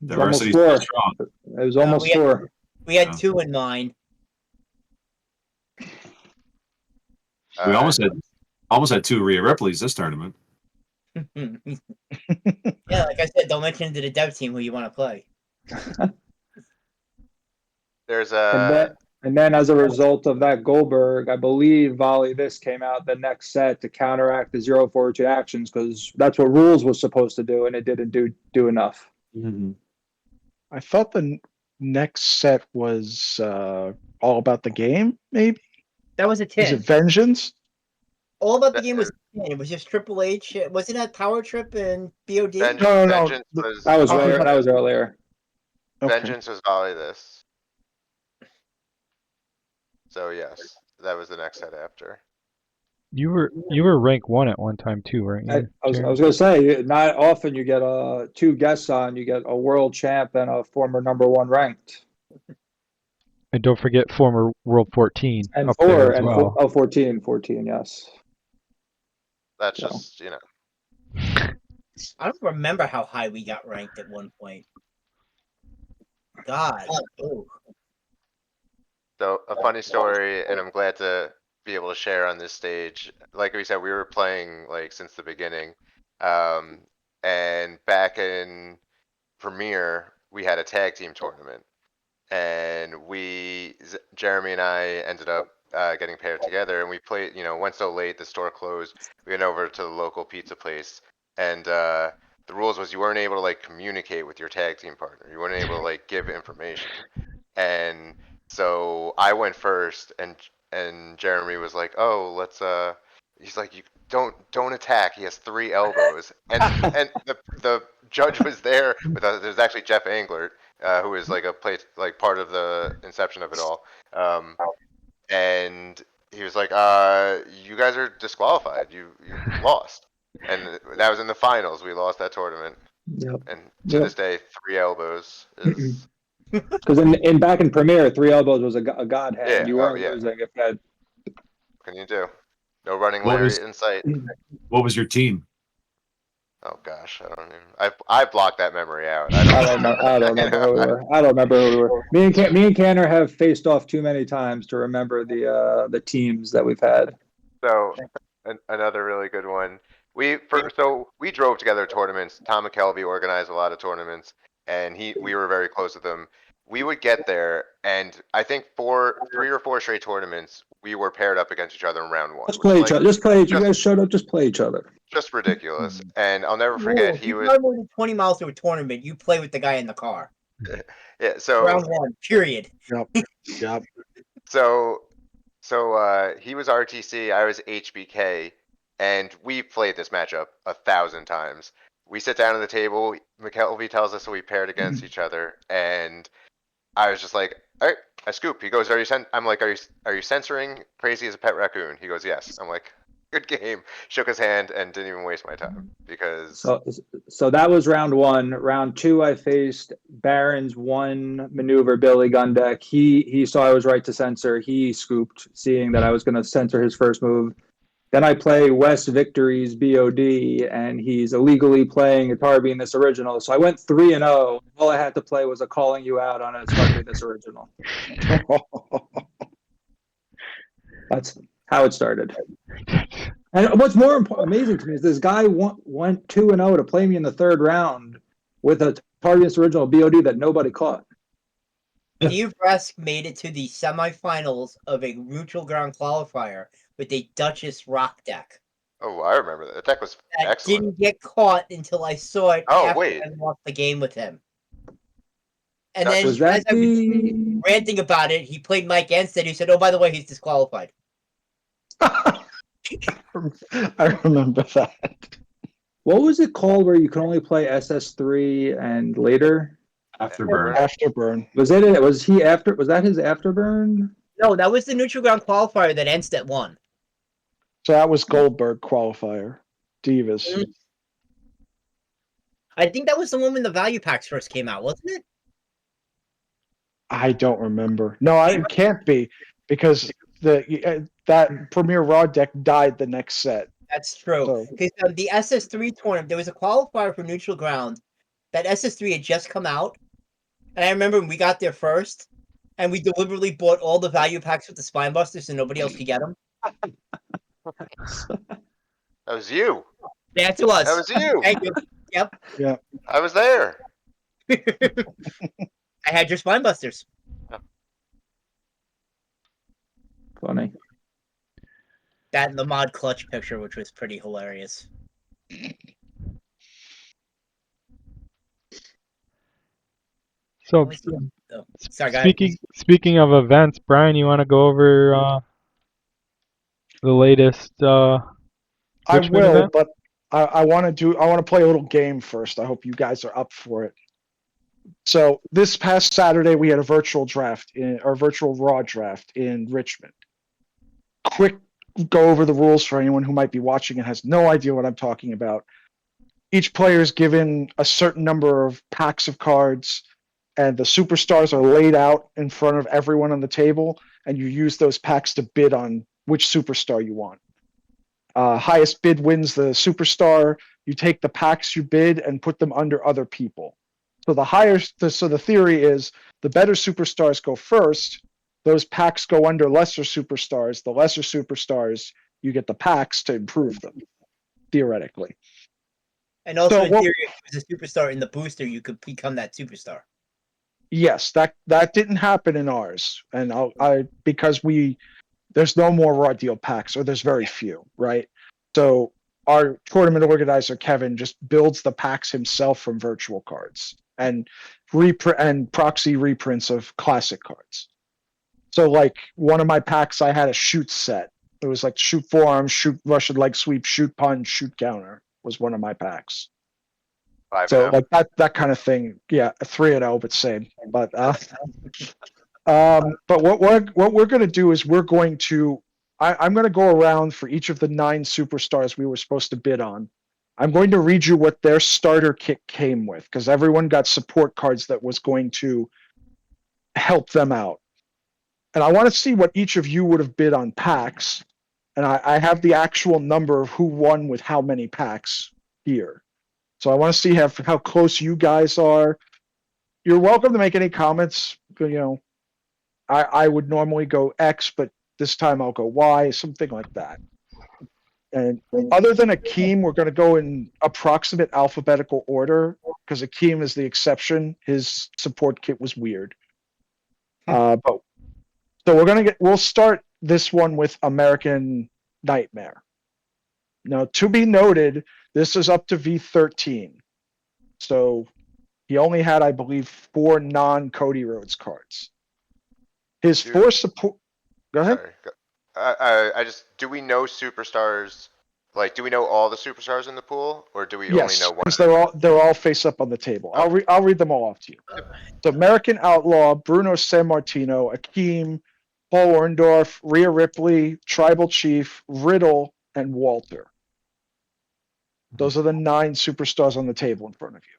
It's almost diversity's 4. still strong. It was almost we had- 4. We had Yeah. 2 in mine. We almost had 2 Rhea Ripleys this tournament. Yeah, like I said, don't mention to the dev team who you want to play. There's And then as a result of that Goldberg, I believe Volley This came out the next set to counteract the 0-4-2 actions because that's what Rules was supposed to do, and it didn't do enough. Mm-hmm. I thought the next set was all about the game, maybe? That was a Is 10. it Vengeance? All about the game was 10. It was just Triple H. Wasn't that Power Trip and BOD? No. Vengeance was That was Volley earlier. That was earlier. Okay. Vengeance was Volley This. So yes, that was the next set after. You were rank 1 at one time too, weren't you? I was Jeremy? going to say, not often you get 2 guests on. You get a world champ and a former #1 ranked. And don't forget former World 14 And up 4 there as and well. 14, yes. That's So. just, you know. I don't remember how high we got ranked at one point. God. Oh. So a funny story, and I'm glad to be able to share on this stage. Like we said, we were playing like since the beginning. And back in Premier, we had a tag team tournament. And Jeremy and I ended up getting paired together, and we played, went so late, the store closed. We went over to the local pizza place, and the rules was you weren't able to like communicate with your tag team partner. You weren't able to like give information. And so I went first, and Jeremy was like, "Oh, let's." He's like, "You don't attack. He has 3 elbows." And the judge was there with us. There's actually Jeff Englert, who is like part of the inception of it all. And he was like, "You guys are disqualified. You lost." And that was in the finals. We lost that tournament. Yep. And to this day, 3 elbows is. Because back in Premier, 3 elbows was a godhead. Yeah, You weren't yeah. losing if that. What can you do? No running What Larry was- in sight. What was your team? Oh gosh, I don't even. I blocked that memory out. I don't remember who we were. I don't remember who we were. Me and Kanter have faced off too many times to remember the teams that we've had. So another really good one. We drove together tournaments. Tom McKelvey organized a lot of tournaments, and we were very close with him. We would get there, and I think 3 or 4 straight tournaments, we were paired up against each other in round 1. Just play each other. You just- guys showed up. Just play each other. Just ridiculous. And I'll never forget. If He you was drive more than 20 miles to a tournament, you play with the guy in the car. yeah. So Round 1, period. Yep. So So he was RTC, I was HBK, and we've played this matchup 1,000 times. We sit down at the table, McKelvey tells us that we paired against each other, and I was just like, all right, I scoop. He goes, I'm like, are you censoring Crazy as a Pet Raccoon? He goes, yes. I'm like, good game. Shook his hand and didn't even waste my time because So that was round one. Round two, I faced Baron's one maneuver Billy gun deck. He saw I was right to censor. He scooped, seeing that I was going to censor his first move. Then I play West Victory's BOD, and he's illegally playing Atari being this original. So I went 3-0. All I had to play was a calling you out on a Atari this original. That's how it started. And what's more amazing to me is this guy went 2-0 to play me in the third round with a Target's original BOD that nobody caught. Steve Rusk made it to the semifinals of a neutral ground qualifier with a Duchess rock deck. oh, I remember that. The deck was That excellent. didn't get caught until I saw it Oh, after wait. I lost the game with him. And Duchess- then Was that as I was the? ranting about it, he played Mike Enstead, who said, "Oh, by the way, he's disqualified." I remember that. What was it called where you could only play SS3 and later? Afterburn. Afterburn. Was it? Was he after? Was that his afterburn? No, that was the neutral ground qualifier that Enstead won. So that was Goldberg qualifier. Divas. Mhm. I think that was the one when the value packs first came out, wasn't it? I don't remember. No, it can't be because that Premier Raw deck died the next set. That's true. So- Because the SS3 tournament, there was a qualifier for neutral ground. That SS3 had just come out, and I remember when we got there first, and we deliberately bought all the value packs with the Spinebusters so nobody else could get them. That was you. That's it was. That was you. Thank you. Yep. I was there. I had your Spinebusters. Funny. That and the mod clutch picture, which was pretty hilarious. So Oh, sorry, guys. speaking of events, Brian, you want to go over the latest I Richmond will, event? but I want to play a little game first. I hope you guys are up for it. So this past Saturday we had a virtual Raw draft in Richmond. Quick go over the rules for anyone who might be watching and has no idea what I'm talking about. Each player is given a certain number of packs of cards, and the superstars are laid out in front of everyone on the table, and you use those packs to bid on which superstar you want. Highest bid wins the superstar. You take the packs you bid and put them under other people. So the theory is the better superstars go first. Those packs go under lesser superstars. The lesser superstars, you get the packs to improve them, theoretically. And also, So in what- theory, if it was a superstar in the booster, you could become that superstar. Yes, that didn't happen in ours, and because there's no more raw deal packs, or there's very few, right? So our tournament organizer Kevin just builds the packs himself from virtual cards and proxy reprints of classic cards. So like one of my packs, I had a shoot set. It was like shoot forearm, shoot Russian leg sweep, shoot punch, shoot counter was one of my packs. 5-0. So like that kind of thing. Yeah, 3-0, but same. But what we're going to do is I'm going to go around for each of the 9 superstars we were supposed to bid on. I'm going to read you what their starter kit came with, because everyone got support cards that was going to help them out. And I want to see what each of you would have bid on packs. And I have the actual number of who won with how many packs here. So I want to see how close you guys are. You're welcome to make any comments. I would normally go X, but this time I'll go Y, something like that. And other than Akeem, we're going to go in approximate alphabetical order because Akeem is the exception. His support kit was weird. But so we'll start this one with American Nightmare. Now, to be noted, this is up to V13. So he only had, I believe, 4 non-Cody Rhodes cards. His Dude. 4 support. Go ahead. Sorry. I just, do we know superstars? Like, do we know all the superstars in the pool, or do we only Yes, know one? because they're all face up on the table. I'll read them all off to you. Uh, So American Outlaw, Bruno Sammartino, Akeem, Paul Orndorff, Rhea Ripley, Tribal Chief, Riddle, and Walter. Those are the 9 superstars on the table in front of you.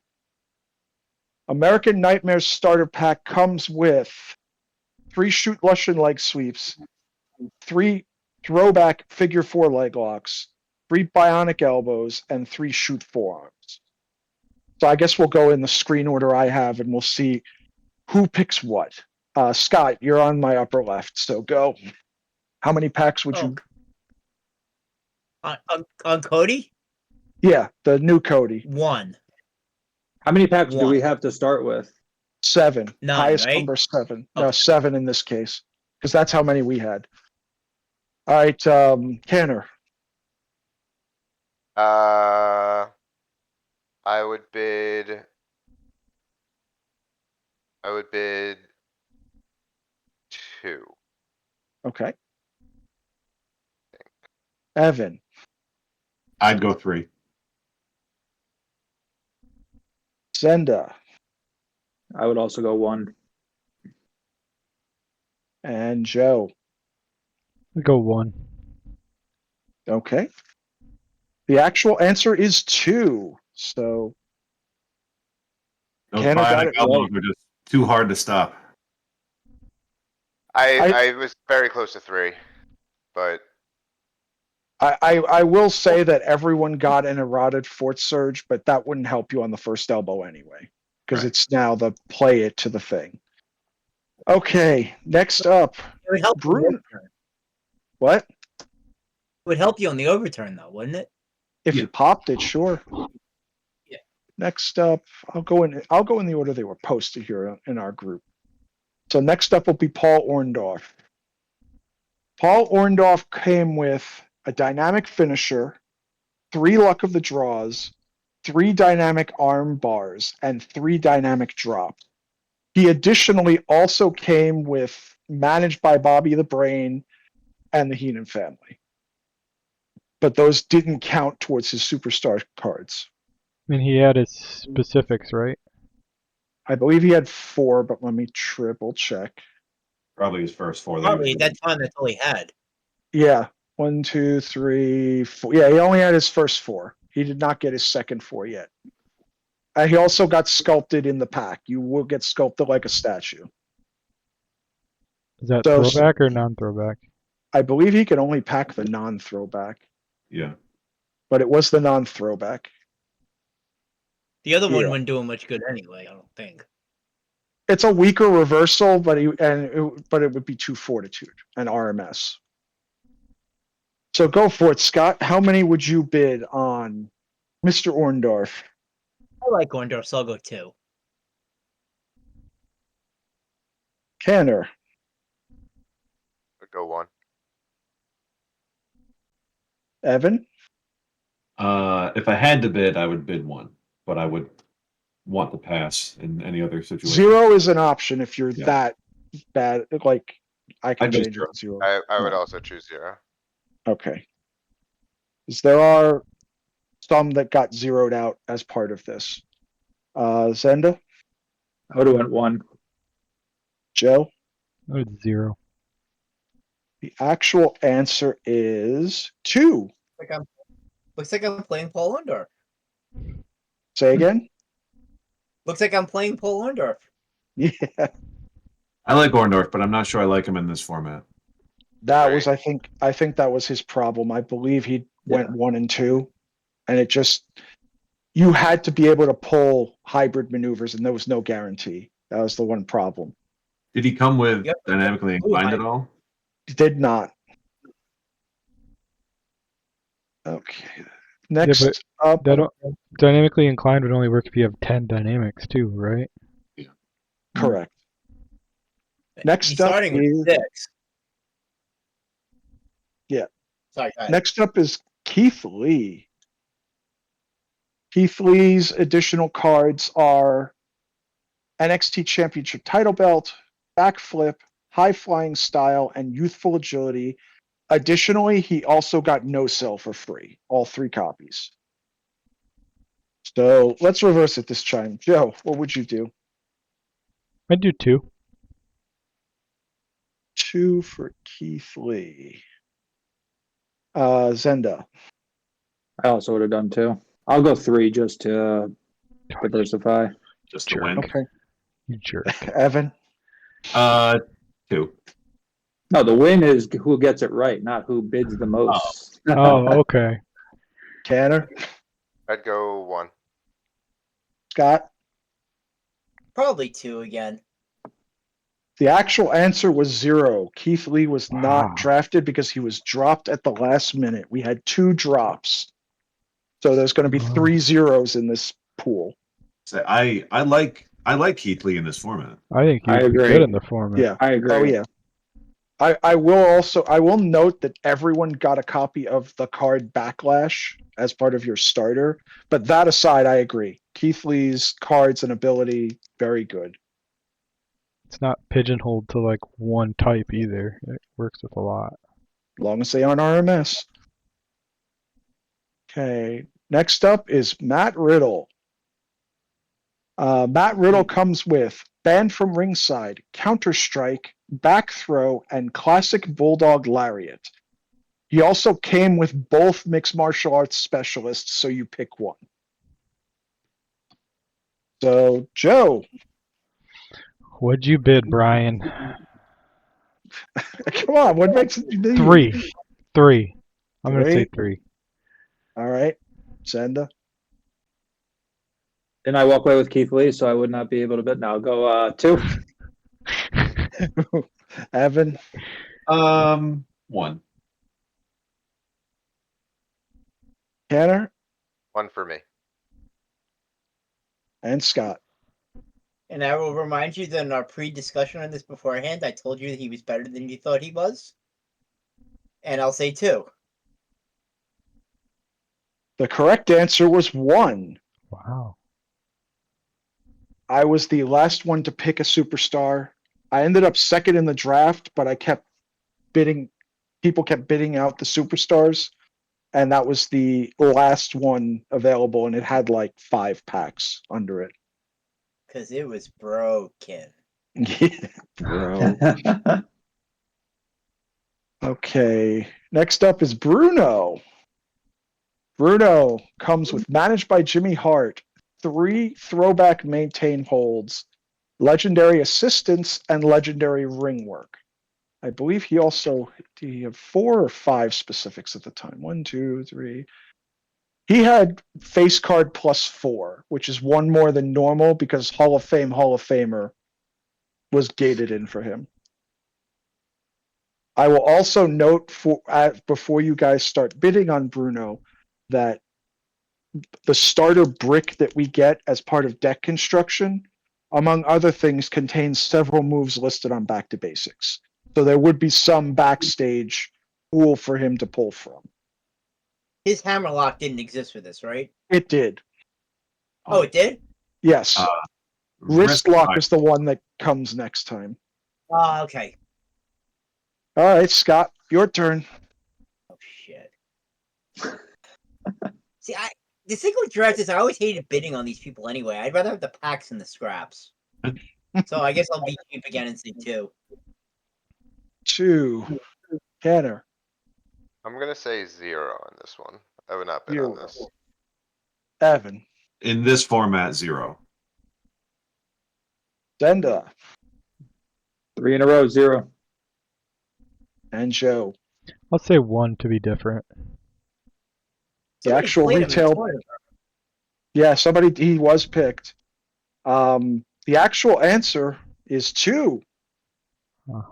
American Nightmares starter pack comes with 3 shoot Russian leg sweeps, 3 throwback figure 4 leg locks, 3 bionic elbows, and 3 shoot forearms. So I guess we'll go in the screen order I have, and we'll see who picks what. Scott, you're on my upper left, so go. How many packs would you? On Cody? Yeah, the new Cody. 1. How many packs do we One. have to start with? 7. 9, Highest right? number 7. No, Okay. 7 in this case, because that's how many we had. All right, Kanter. I would bid. 2. Okay. Evan. I'd go 3. Zenda. I would also go 1. And Joe. I'd go 1. Okay. The actual answer is 2. So Those Kanter got bionic it elbows right. are just too hard to stop. I was very close to 3, but I will say that everyone got an eroded Fort Surge, but that wouldn't help you on the first elbow anyway, because Right. it's now the play it to the thing. Okay, next up, It would help you on the Bruno. overturn. What? It would help you on the overturn, though, wouldn't it? If Yeah. you popped it, sure. Yeah. Next up, I'll go in the order they were posted here in our group. So next up will be Paul Orndorff. Paul Orndorff came with a dynamic finisher, 3 luck of the draws, 3 dynamic arm bars, and 3 dynamic drops. He additionally also came with managed by Bobby the Brain and the Heenan family. But those didn't count towards his superstar cards. I mean, he had his specifics, right? I believe he had 4, but let me triple check. Probably his first 4. Probably at that time, that's all he had. Yeah, 1, 2, 3, 4. Yeah, he only had his first 4. He did not get his second 4 yet. He also got sculpted in the pack. You will get sculpted like a statue. Is that So- throwback or non-throwback? I believe he could only pack the non-throwback, Yeah. but it was the non-throwback. The other one Yeah. wouldn't do him much good anyway, I don't think. It's a weaker reversal, but it would be 2 fortitude and RMS. So go for it, Scott. How many would you bid on Mr. Orndorff? I like Orndorff, so I'll go 2. Kanter, I'd go 1. Evan, If I had to bid, I would bid 1, but I would want to pass in any other situation. 0 is an option if you're Yeah. that bad. Like I can I'd go change it 0. to 0. I would No. also choose 0. Okay. Because there are some that got zeroed out as part of this. Zenda, I would have went 1. Joe. I would 0. The actual answer is 2. Looks like I'm playing Paul Orndorff. Say again? Looks like I'm playing Paul Orndorff. Yeah. I like Orndorff, but I'm not sure I like him in this format. That Right. was, I think that was his problem. I believe he went 1 and 2, and it just, you had to be able to pull hybrid maneuvers, and there was no guarantee. That was the one problem. Did he come with Yep. dynamically inclined at all? Did not. Okay. Next up, That dynamically inclined would only work if you have 10 dynamics too, right? correct. Next He's up starting with is- 6. Yeah. Sorry, go ahead. Next up is Keith Lee. Keith Lee's additional cards are NXT Championship title belt, backflip, high flying style, and youthful agility. Additionally, he also got no sell for free, all 3 copies. So let's reverse it this time. Joe, what would you do? I'd do 2. 2 for Keith Lee. Zenda. I also would have done 2. I'll go 3 just to diversify. Just to Sure. win. Okay. You jerk. Evan. 2. No, the win is who gets it right, not who bids the most. Oh, okay. Kanter. I'd go 1. Scott. Probably 2 again. The actual answer was 0. Keith Lee was Wow. not drafted because he was dropped at the last minute. We had 2 drops. So there's going to be 3 zeros in this pool. So I like Keith Lee in this format. I think I you'd be agree. good in the format. Yeah. I agree. Oh yeah. I will note that everyone got a copy of the card Backlash as part of your starter. But that aside, I agree. Keith Lee's cards and ability, very good. It's not pigeonholed to like one type either. It works with a lot. As long as they aren't RMS. Okay. Next up is Matt Riddle. Matt Riddle comes with Banned from Ringside, Counter-Strike, Back Throw, and Classic Bulldog Lariat. He also came with both mixed martial arts specialists, so you pick one. So, Joe. What'd you bid, Brian? Come on, what makes it do? 3. 3. I'm going to say 3. 3. All right. Zenda. Didn't I walk away with Keith Lee, so I would not be able to bid? No, I'll go 2. Evan. 1. Tanner. 1 for me. And Scott. And I will remind you that in our pre-discussion on this beforehand, I told you that he was better than you thought he was. And I'll say 2. The correct answer was 1. Wow. I was the last one to pick a superstar. I ended up second in the draft, but I kept bidding. People kept bidding out the superstars, and that was the last one available, and it had like 5 packs under it. Because it was broken. Yeah, bro. Okay. Next up is Bruno. Bruno comes with Managed by Jimmy Hart, 3 throwback maintain holds, legendary assistance, and legendary ring work. I believe he also, did he have 4 or 5 specifics at the time? 1, 2, 3. He had face card plus 4, which is 1 more than normal because Hall of Famer was gated in for him. I will also note before you guys start bidding on Bruno that the starter brick that we get as part of deck construction, among other things, contains several moves listed on Back to Basics. So there would be some backstage pool for him to pull from. His Hammerlock didn't exist for this, right? It did. Oh, it did? Yes. Wrist lock is the one that comes next time. Oh, okay. All right, Scott, your turn. Oh, shit. See, the thing with drafts is I always hated bidding on these people anyway. I'd rather have the packs and the scraps. So I guess I'll be cheap again and say 2. 2. Tanner. I'm going to say 0 on this one. I would not bid on 0. this. Evan. In this format, 0. Zenda. 3 in a row, 0. And Joe. I'll say 1 to be different. The Somebody actual played him in retail. tournament. Yeah, he was picked. The actual answer is 2. Oh.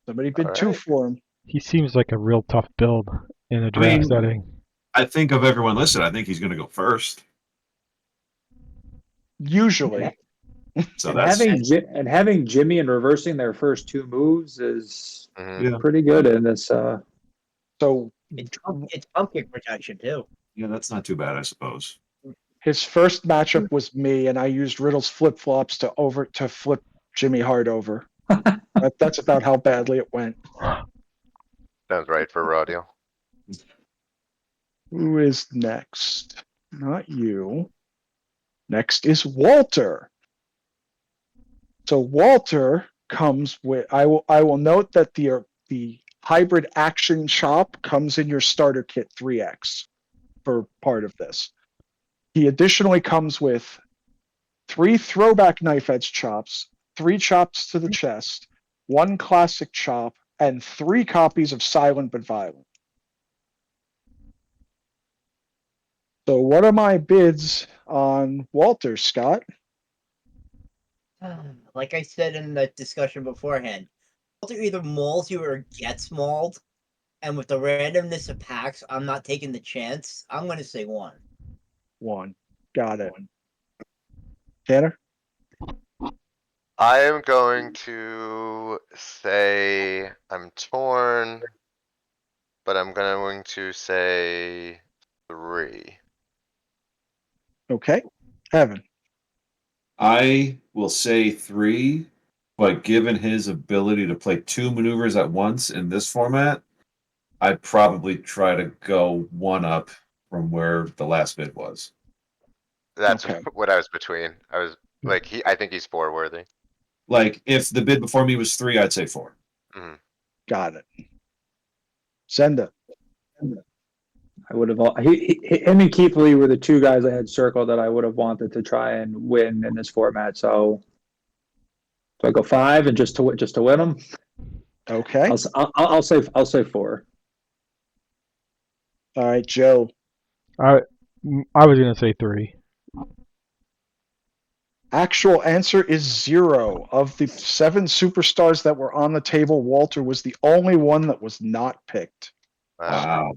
Somebody bid All 2 right. for him. He seems like a real tough build in a draft setting. I think of everyone listed, I think he's going to go first. Usually. So And that's having Jimmy and reversing their first 2 moves is Mhm. yeah, pretty good in this. So It's pump kick protection, too. yeah, that's not too bad, I suppose. his first matchup was me, and I used Riddle's flip-flops to flip Jimmy Hart over. That's about how badly it went. Sounds right for radio. Who is next? Not you. Next is Walter. So Walter comes with. I will note that the hybrid action chop comes in your starter kit 3X for part of this. He additionally comes with 3 throwback knife edge chops, 3 chops to the chest, 1 classic chop, and 3 copies of Silent but Violent. So what are my bids on Walter, Scott? Like I said in the discussion beforehand, Walter either mauls you or gets mauled. And with the randomness of packs, I'm not taking the chance. I'm going to say 1. 1. Got it. Tanner? I am going to say I'm torn, but I'm going to say 3. Okay. Evan? I will say 3, but given his ability to play 2 maneuvers at once in this format, I'd probably try to go 1 up from where the last bid was. That's Okay. what I was between. I was like, I think he's 4 worthy. Like, if the bid before me was 3, I'd say 4. Mhm. Got it. Zenda? I would have. Him and Keith Lee were the 2 guys I had circled that I would have wanted to try and win in this format. So, do I go 5 and just to win them? Okay. I'll say 4. All right, Joe. I was gonna say 3. Actual answer is 0. Of the 7 superstars that were on the table, Walter was the only one that was not picked. Wow.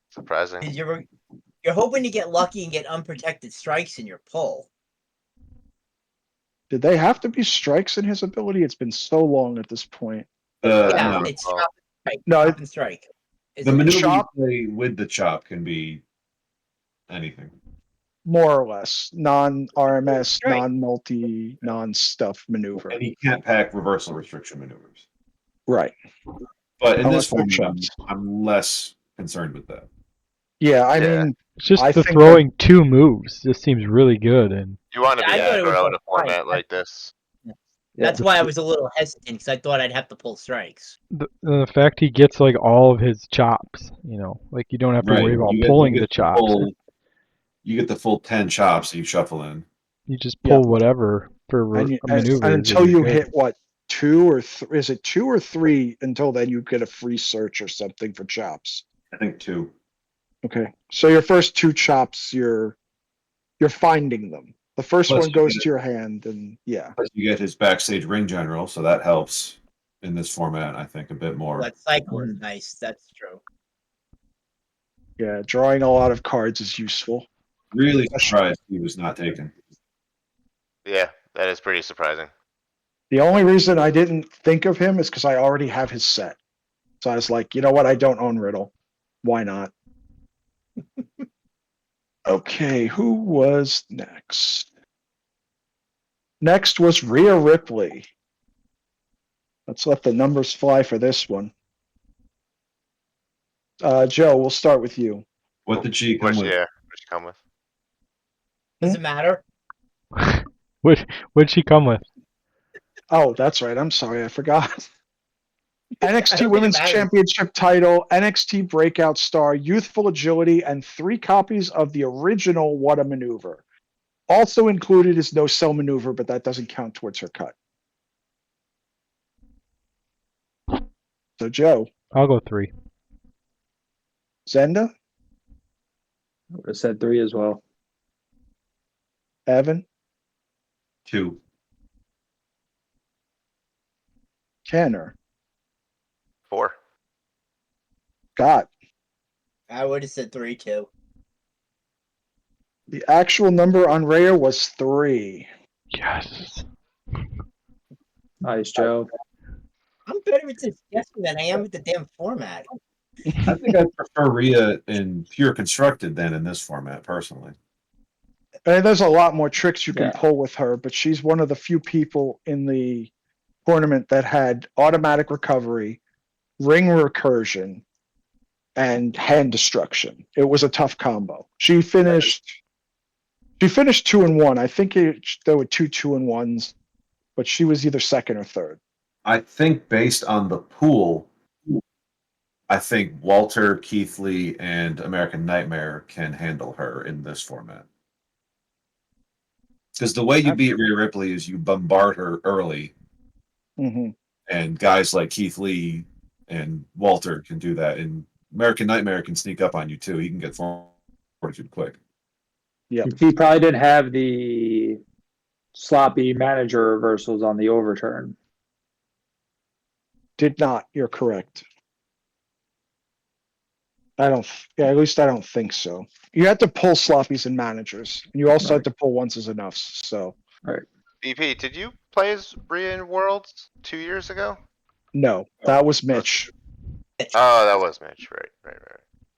Surprising. You're hoping to get lucky and get unprotected strikes in your pull. Did they have to be strikes in his ability? It's been so long at this point. Yeah, No. it's chop and strike. No, Chop and strike. The Isn't it? maneuver chop? you play with the chop can be anything. More or less. Non-RMS, Right. non-multi, non-stuff maneuver. And he can't pack reversal restriction maneuvers. Right. But in Unless this they're format, chops. I'm less concerned with that. Yeah, I Yeah. mean, It's just I the think throwing 2 moves just seems really good, and You want to be I thought it was aggro in a like format five. like this. That's why I was a little hesitant because I thought I'd have to pull strikes. the fact he gets like all of his chops, like you don't have to worry about pulling the chops. You get the full 10 chops that you shuffle in. You just Yeah. pull whatever for and maneuvers. until and you you're good. hit what, 2 or is it 2 or 3? Until then, you get a free search or something for chops. I think 2. Okay, so your first 2 chops, you're finding them. The first Plus one you goes get- to your hand, and yeah. Plus you get his backstage ring general, so that helps in this format, I think, a bit more. That cycle is nice. That's true. Yeah, drawing a lot of cards is useful. Really surprised he was not taken. Yeah, that is pretty surprising. The only reason I didn't think of him is because I already have his set. So I was like, you know what? I don't own Riddle. Why not? Okay, who was next? Next was Rhea Ripley. Let's let the numbers fly for this one. Joe, we'll start with you. What did she come with? What'd she come with? Does it matter? What'd she come with? Oh, that's right. I'm sorry. I forgot. I don't NXT think Women's it matters. Championship title, NXT Breakout Star, Youthful Agility, and 3 copies of the original What a Maneuver. Also included is No Cell Maneuver, but that doesn't count towards her cut. So, Joe, I'll go 3. Zenda, I would have said 3 as well. Evan, 2. Tanner, 4. Scott. I would have said 3 too. The actual number on Rhea was 3. Yes. Nice, Joe. I'm better at this guessing than I am with the damn format. I think I prefer Rhea in pure constructed than in this format, personally. And there's a lot more tricks you can Yeah. pull with her, but she's one of the few people in the tournament that had automatic recovery, ring recursion, and hand destruction. It was a tough combo. She finished 2-1. I think there were 2-2-1s, but she was either second or third. I think based on the pool, I think Walter, Keith Lee, and American Nightmare can handle her in this format. Because the way you beat Rhea Ripley is you bombard her early, and guys like Keith Lee and Walter can do that. And American Nightmare can sneak up on you too. He can get forward quick. Yeah, He probably didn't have the sloppy manager reversals on the overturn. did not. You're correct. At least I don't think so. You had to pull sloppies and managers, and you also had to pull once is enough. So BP, did you play as Rhea in Worlds 2 years ago? no, that was Mitch. Oh, that was Mitch. Right.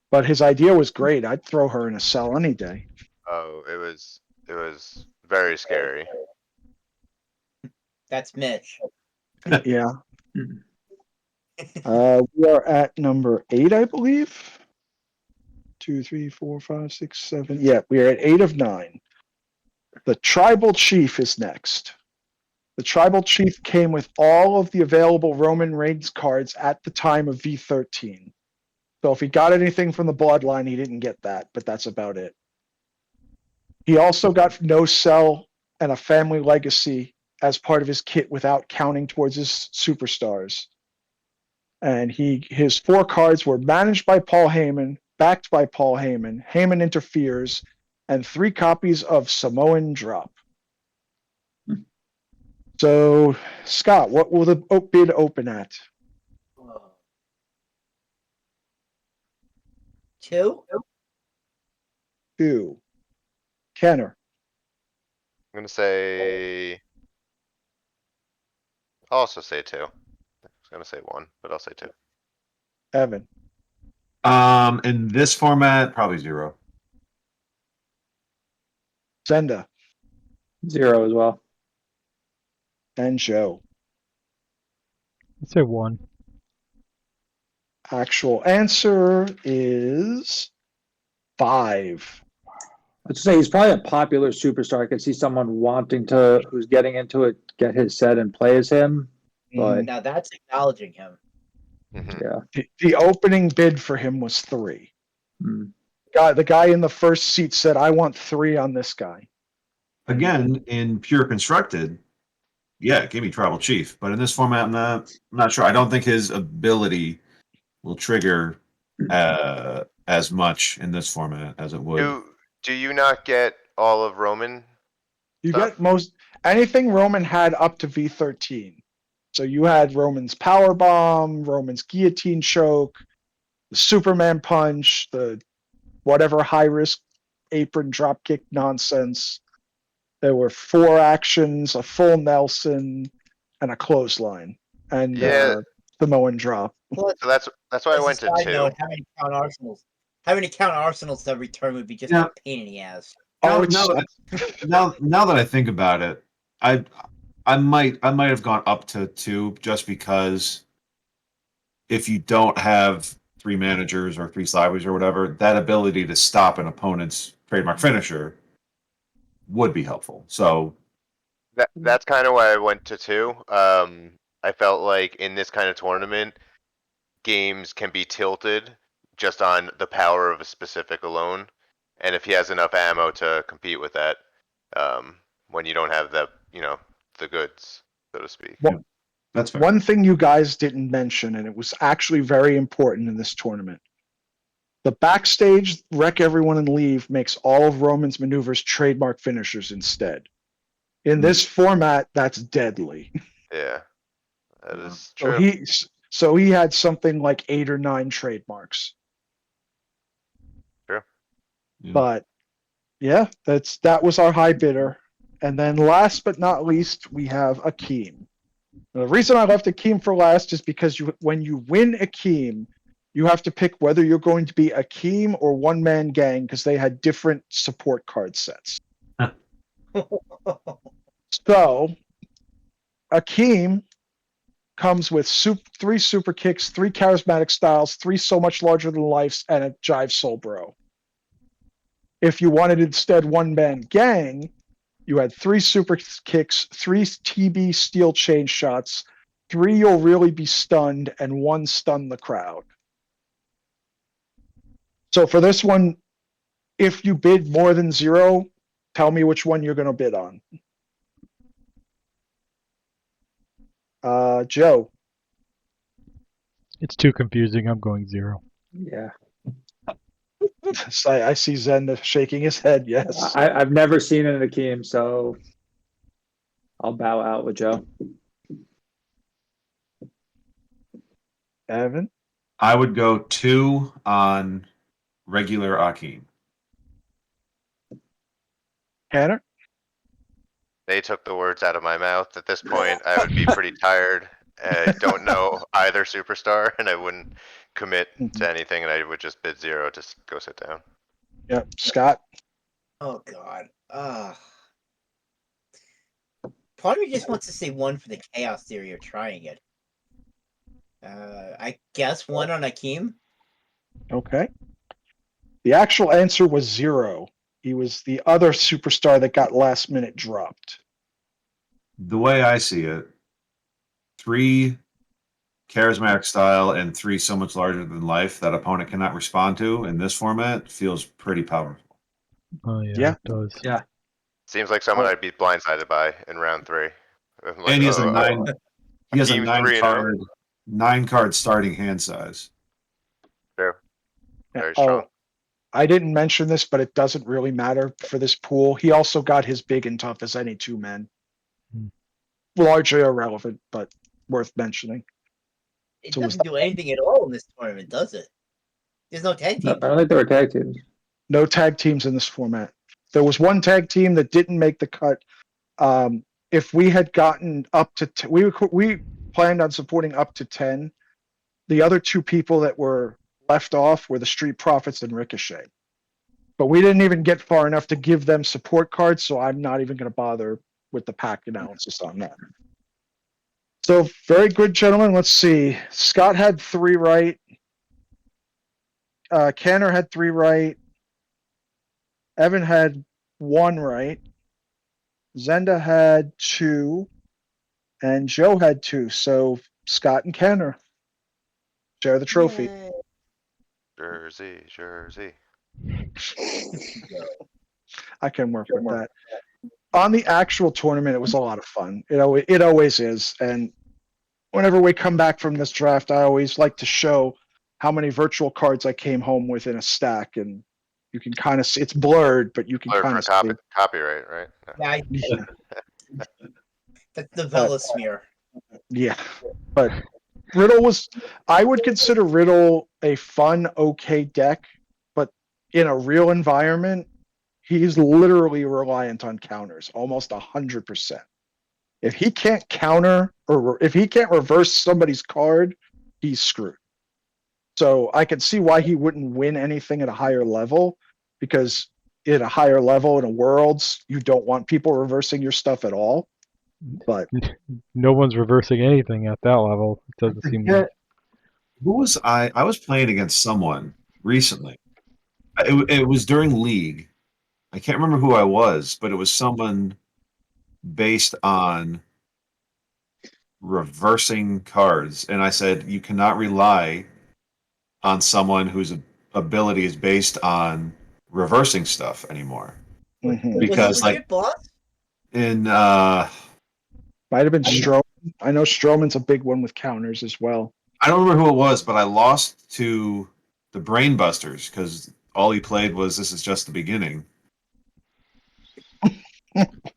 But his idea was great. I'd throw her in a cell any day. Oh, it was very scary. That's Mitch. Yeah. We are at number 8, I believe. 2, 3, 4, 5, 6, 7. Yeah, we are at 8 of 9. The Tribal Chief is next. The Tribal Chief came with all of the available Roman Reigns cards at the time of V13. So if he got anything from the Bloodline, he didn't get that, but that's about it. He also got No Cell and a Family Legacy as part of his kit without counting towards his superstars. And his 4 cards were managed by Paul Heyman, backed by Paul Heyman, Heyman Interferes, and 3 copies of Samoan Drop. So, Scott, what will the bid open at? 2? 2. Kenner. I'm gonna say. I'll also say 2. I was gonna say 1, but I'll say 2. Evan. In this format, probably 0. Zenda. 0 as well. And Joe. I'd say 1. Actual answer is 5. Let's say he's probably a popular superstar. I could see someone who's getting into it, get his set and play as him. But Now that's acknowledging him. yeah, The opening bid for him was 3. Mm. The guy in the first seat said, I want 3 on this guy. Again, in pure constructed, yeah, give me Tribal Chief. But in this format, I'm not sure. I don't think his ability will trigger as much in this format as it would. Do you not get all of Roman? You Stuff? get anything Roman had up to V13. So you had Roman's power bomb, Roman's guillotine choke, the Superman punch, the whatever high risk apron dropkick nonsense. There were 4 actions, a full Nelson, and a clothesline, and Samoan drop. Plus, So that's why I went to side 2. note, having to count arsenals every turn would be just Yeah. a pain in the ass. Now that I think about it, I might have gone up to 2 just because if you don't have 3 managers or 3 slivers or whatever, that ability to stop an opponent's trademark finisher would be helpful. So That's kind of why I went to 2. I felt like in this kind of tournament, games can be tilted just on the power of a specific alone, and if he has enough ammo to compete with that, when you don't have the goods, so to speak. Well, that's fair. One thing you guys didn't mention, and it was actually very important in this tournament. The backstage wreck everyone and leave makes all of Roman's maneuvers trademark finishers instead. In this format, that's deadly. Yeah, that is true. So he had something like 8 or 9 trademarks. True. Yeah. But yeah, that was our high bidder. And then last but not least, we have Akeem. The reason I left Akeem for last is because when you win Akeem, you have to pick whether you're going to be Akeem or One Man Gang because they had different support card sets. So, Akeem comes with 3 super kicks, 3 charismatic styles, 3 so much larger than lifes, and a jive soul bro. If you wanted instead one man gang, you had 3 super kicks, 3 TB steel chain shots, 3 you'll really be stunned, and 1 stun the crowd. So for this one, if you bid more than 0, tell me which one you're going to bid on. Joe. It's too confusing. I'm going 0. Yeah. I see Zen shaking his head. Yes. I've never seen an Akeem, so I'll bow out with Joe. Evan. I would go 2 on regular Akeem. Kanter. They took the words out of my mouth. At this point, I would be pretty tired. I don't know either superstar, and I wouldn't commit to anything, and I would just bid 0 to go sit down. Yep. Scott. Oh God. Part of me just wants to say 1 for the chaos theory of trying it. I guess 1 on Akeem. Okay. The actual answer was 0. He was the other superstar that got last minute dropped. The way I see it, 3 charismatic style and 3 so much larger than life that opponent cannot respond to in this format feels pretty powerful. Oh yeah, Yeah. it does. Yeah. Seems like someone I'd be blindsided by in round 3. Like, And he has a 9. He has a Akeem's 9 3-0. card. 9 card starting hand size. True. Very Oh, strong. I didn't mention this, but it doesn't really matter for this pool. He also got his big and tough as any 2 men. Hmm. Largely irrelevant, but worth mentioning. It So was doesn't do anything at all in this tournament, does it? There's no tag I team. don't think there were tag teams. No tag teams in this format. There was 1 tag team that didn't make the cut. If we had gotten up to, we planned on supporting up to 10. The other 2 people that were left off were the Street Profits and Ricochet. But we didn't even get far enough to give them support cards, so I'm not even going to bother with the pack analysis on that. So very good, gentlemen. Let's see. Scott had 3 right. Kanter had 3 right. Evan had 1 right. Zenda had 2. And Joe had 2. So Scott and Kanter share the trophy. Yay. Jersey. I can work with that. On the actual tournament, it was a lot of fun. It always is. And whenever we come back from this draft, I always like to show how many virtual cards I came home with in a stack. And you can kind of see, it's blurred, but you can Blurred kind for of see. copyright, right? Yeah, Yeah. that's the Vela smear. Yeah. But Riddle I would consider Riddle a fun, okay deck, but in a real environment, he's literally reliant on counters, almost 100%. If he can't counter or if he can't reverse somebody's card, he's screwed. So I can see why he wouldn't win anything at a higher level, because at a higher level in a Worlds, you don't want people reversing your stuff at all. But No one's reversing anything at that level. It doesn't seem like. Who was I? I was playing against someone recently. It was during League. I can't remember who I was, but it was someone based on reversing cards. And I said, you cannot rely on someone whose ability is based on reversing stuff anymore. mhm. Because, Was it like, legit, boss? in Might have been Strowman. I know Strowman's a big one with counters as well. I don't remember who it was, but I lost to the Brainbusters because all he played was "This is just the beginning."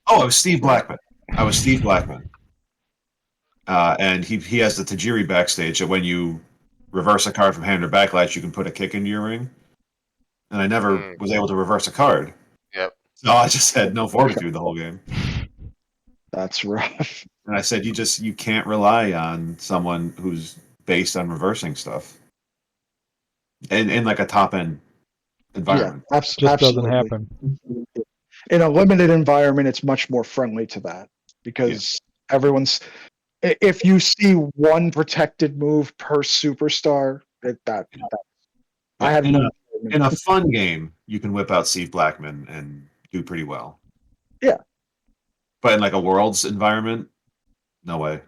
Oh, it was Steve Blackman. I was Steve Blackman, and he has the Tajiri backstage that when you reverse a card from hand or backlight, you can put a kick into your ring. And I never was able to reverse a card. Yep. So I just had no fortitude the whole game. That's rough. And I said, you can't rely on someone who's based on reversing stuff. In like a top end environment. Yeah, Just absolutely. doesn't happen. In a limited environment, it's much more friendly to that because everyone's If you see one protected move per superstar, I had in one. a fun game, you can whip out Steve Blackman and do pretty well. Yeah. But in like a Worlds environment, no way.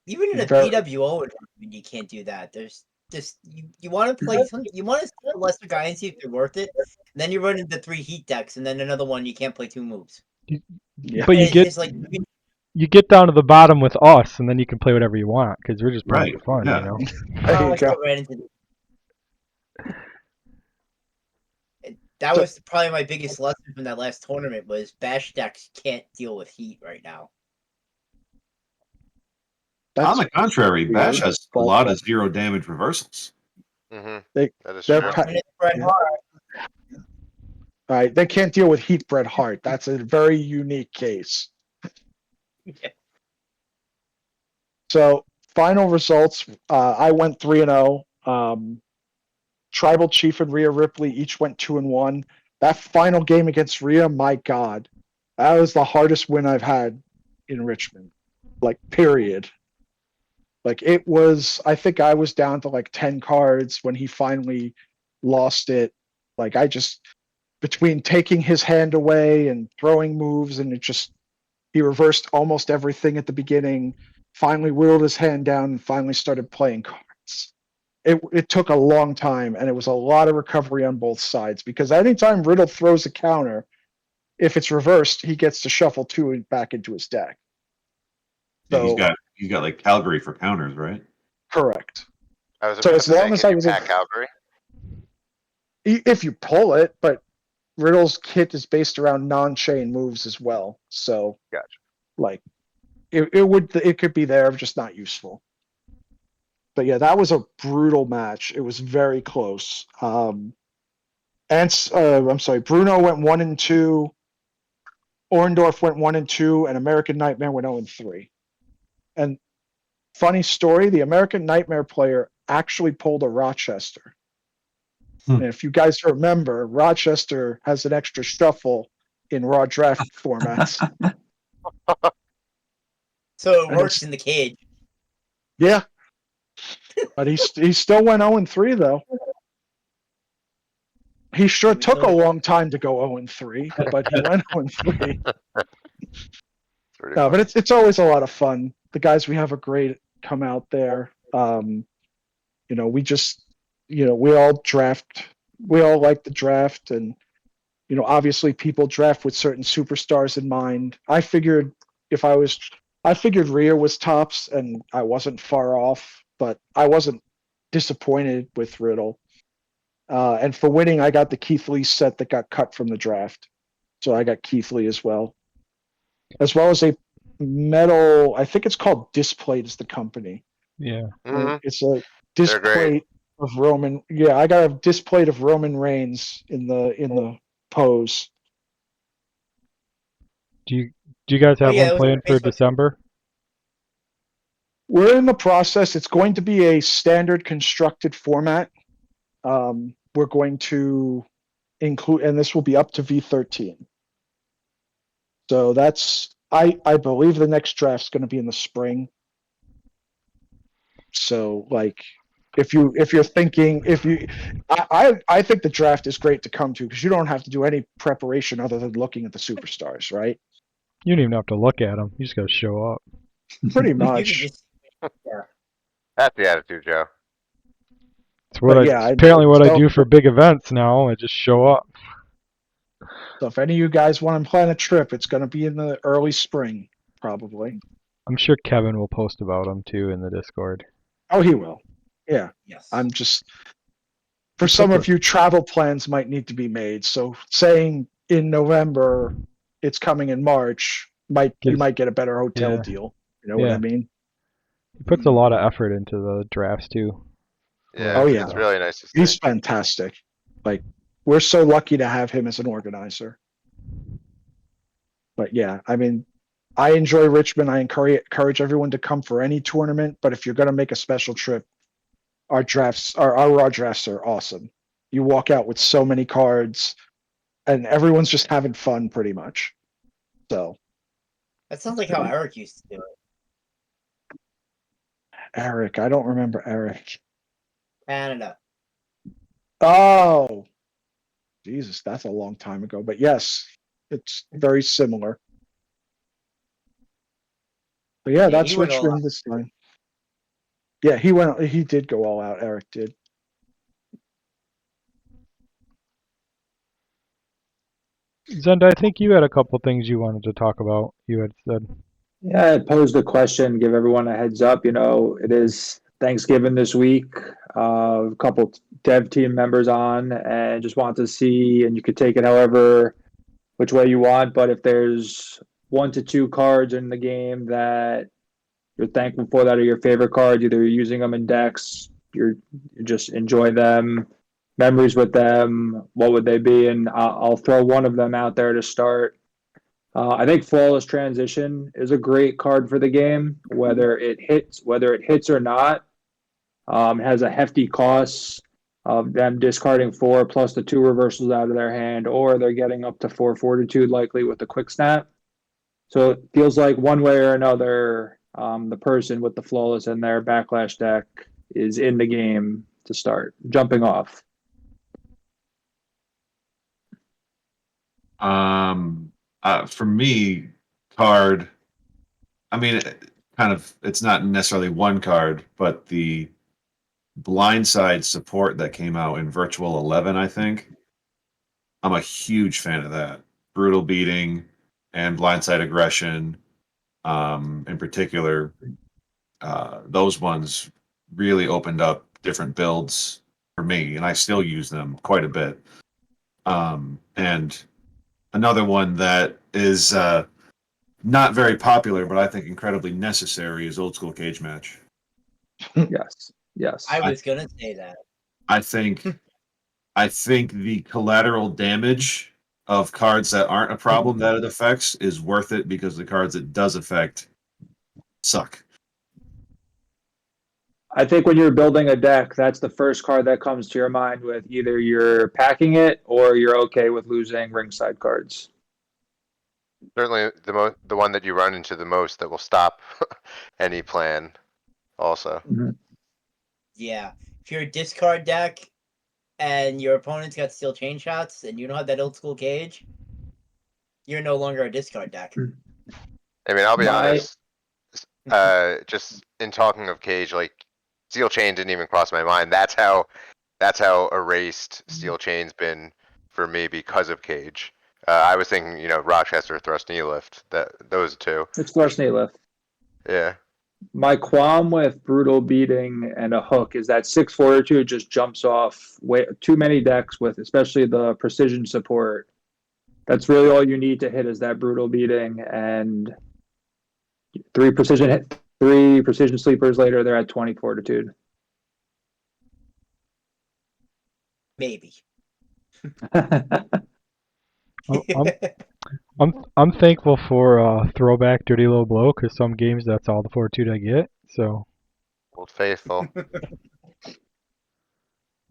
Even in a Very- PWO environment, you can't do that. There's just you want to play some, you want to see a lesser guy and see if they're worth it. And then you run into 3 heat decks, and then another one you can't play 2 moves. Yeah. But And you it's get just like you get down to the bottom with us, and then you can play whatever you want because we're just playing Right, for fun, yeah. you know. There I you still go. ran into that So- was probably my biggest lesson from that last tournament was bash decks can't deal with heat right now. On the contrary, Bash weird, has a but- lot of 0 damage reversals. Mm-hmm. They- That is they're true. pa- And it's Bret Yeah. Hart. Right, they can't deal with Heat Bret Hart. That's a very unique case. Yeah. So final results, I went 3-0. Tribal Chief and Rhea Ripley each went 2-1. That final game against Rhea, my God, that was the hardest win I've had in Richmond. Like, period. Like, it was, I think I was down to like 10 cards when he finally lost it. Like, I just, between taking his hand away and throwing moves, and it just, he reversed almost everything at the beginning, finally whittled his hand down, and finally started playing cards. It took a long time, and it was a lot of recovery on both sides, because anytime Riddle throws a counter, if it's reversed, he gets to shuffle 2 back into his deck. Yeah, So, he's got like Calgary for counters, right? correct. I was So about as to say, long as can I you was pack Calgary? If you pull it, but Riddle's kit is based around non-chain moves as well. So, Gotcha. like, it could be there, just not useful. But yeah, that was a brutal match. It was very close. I'm sorry, Bruno went 1-2, Orndorff went 1-2, and American Nightmare went 0-3. And funny story, the American Nightmare player actually pulled a Rochester. And if you guys remember, Rochester has an extra shuffle in raw draft formats. So it And works it's- in the cage. Yeah. But he still went 0-3 though. He sure took a long time to go 0-3, but he went 0-3. It's pretty No, funny. but it's always a lot of fun. The guys we have are great. Come out there. We just, we all draft. We all like the draft, and obviously people draft with certain superstars in mind. I figured Rhea was tops, and I wasn't far off, but I wasn't disappointed with Riddle. And for winning, I got the Keith Lee set that got cut from the draft, so I got Keith Lee as well as a metal. I think it's called Displate is the company. Yeah. Mhm. It's a They're great. displate of Roman. Yeah, I got a displate of Roman Reigns in the pose. Do you guys have yeah, one it was planned for Facebook. December? We're in the process. It's going to be a standard constructed format. We're going to include, and this will be up to V13. So I believe the next draft's going to be in the spring. So like, if you're thinking, I think the draft is great to come to because you don't have to do any preparation other than looking at the superstars, right? You don't even have to look at them. You just gotta show up. Pretty You could much. just That's the attitude, Joe. It's what But yeah, apparently what I so- do for big events now. I just show up. So if any of you guys want to plan a trip, it's going to be in the early spring, probably. I'm sure Kevin will post about them too in the Discord. Oh, he will. Yeah. yes. I'm just, for some of you, travel plans might need to be made. So saying in November it's coming in March, you might get a better hotel Yeah. deal. You know what I Yeah. mean? He puts a lot of effort into the drafts too. Yeah, Oh, yeah. it's really nice to see. He's fantastic. Like, we're so lucky to have him as an organizer. But yeah, I mean, I enjoy Richmond. I encourage everyone to come for any tournament. But if you're going to make a special trip, our raw drafts are awesome. You walk out with so many cards, and everyone's just having fun pretty much. So That sounds like how Eric used to do it. Eric. I don't remember Eric. Canada. Oh, Jesus, that's a long time ago. But yes, it's very similar. But yeah, Yeah, that's he went all Richmond this time. Yeah, he did go all out. Eric did. Zenda, I think you had a couple things you wanted to talk about. You had said. Yeah, I posed a question, give everyone a heads up. It is Thanksgiving this week. A couple dev team members on, and just want to see, and you could take it however, which way you want. But if there's 1 to 2 cards in the game that you're thankful for, that are your favorite cards, either you're using them in decks, you just enjoy them, memories with them, what would they be? And I'll throw one of them out there to start. I think Flawless Transition is a great card for the game, whether it hits or not. It has a hefty cost of them discarding 4 plus the 2 reversals out of their hand, or they're getting up to 4 fortitude likely with the quick snap. So it feels like one way or another, the person with the Flawless in their backlash deck is in the game to start jumping off. For me, card. I mean, it's not necessarily one card, but the blindside support that came out in Virtual 11, I think. I'm a huge fan of that. Brutal beating and blindside aggression, in particular, those ones really opened up different builds for me, and I still use them quite a bit. And another one that is not very popular, but I think incredibly necessary, is Old School Cage Match. Yes. I was gonna say that. I think the collateral damage of cards that aren't a problem that it affects is worth it, because the cards it does affect suck. I think when you're building a deck, that's the first card that comes to your mind, with either you're packing it or you're okay with losing ringside cards. Certainly the one that you run into the most that will stop any plan also. Yeah. If you're a discard deck and your opponent's got steel chain shots and you don't have that old school cage, you're no longer a discard deck. I mean, I'll be My- honest, just in talking of cage, like steel chain didn't even cross my mind. That's how erased steel chain's been for me because of cage. I was thinking, Rochester, thrust, knee lift, those two. It's thrust knee lift. Yeah. My qualm with brutal beating and a hook is that 6 fortitude just jumps off way too many decks, with especially the precision support. That's really all you need to hit, is that brutal beating, and 3 precision sleepers later, they're at 20 fortitude. Maybe. I'm thankful for throwback dirty low blow, because some games that's all the fortitude I get. So Old Faithful.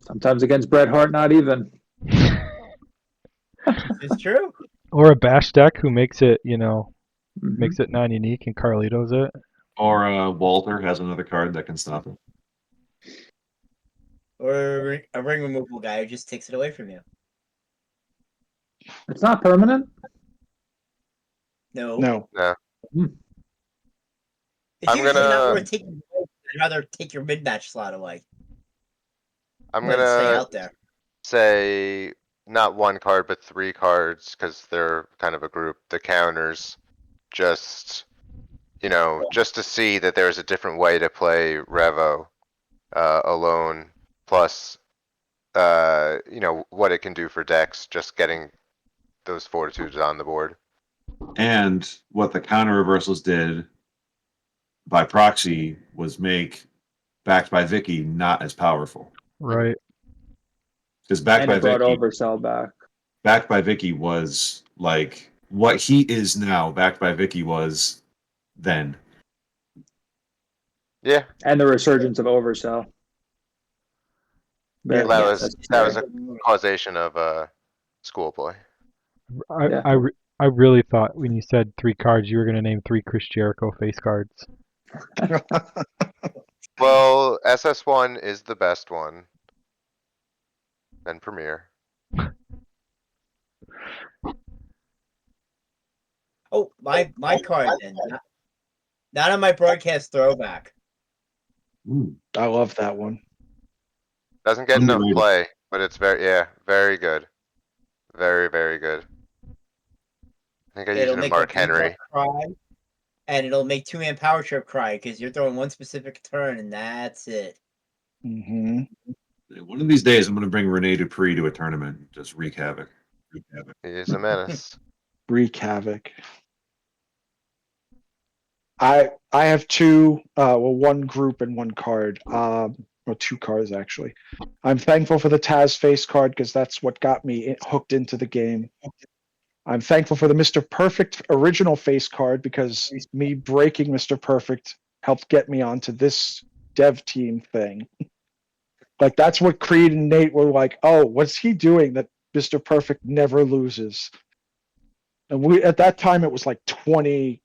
Sometimes against Bret Hart, not even. It's true. or a bash deck who makes it Mhm. makes it non-unique and Carlitos it. Or Walter has another card that can stop it. Or a ring removal guy who just takes it away from you. It's not permanent. No. No. It's I'm usually not gonna- worth taking away. I'd rather take your mid-match slot away. I'm Let it stay gonna out there. say not one card, but 3 cards, because they're kind of a group. The counters, just to see that there's a different way to play Revo alone. Plus, what it can do for decks, just getting those fortitudes on the board. And what the counter reversals did by proxy was make Backed by Vicky not as powerful. Right. Because Backed And by it brought Vicky, Oversell back. Backed by Vicky was like what he is now. Backed by Vicky was then. Yeah, And the resurgence of Oversell. Yeah, that Yes. was a causation of Schoolboy. Yeah. I really thought when you said 3 cards, you were going to name 3 Chris Jericho face cards. Well, SS1 is the best one. Then Premiere. Oh, my card then. Not on my broadcast throwback. I love that one. Doesn't get enough Underrated. play, but it's very good. Very, very good. I think I used It'll it in make Mark a beat Henry. cry, and it'll make 2-man power trip cry because you're throwing one specific turn and that's it. Hmm. One of these days, I'm going to bring Rene Dupree to a tournament and just wreak havoc. He is a menace. Wreak havoc. I have two, one group and one card. Or two cards actually. I'm thankful for the Taz face card because that's what got me hooked into the game. I'm thankful for the Mr. Perfect original face card because me breaking Mr. Perfect helped get me onto this dev team thing. Like that's what Creed and Nate were like, oh, what's he doing that Mr. Perfect never loses? And we at that time it was like 20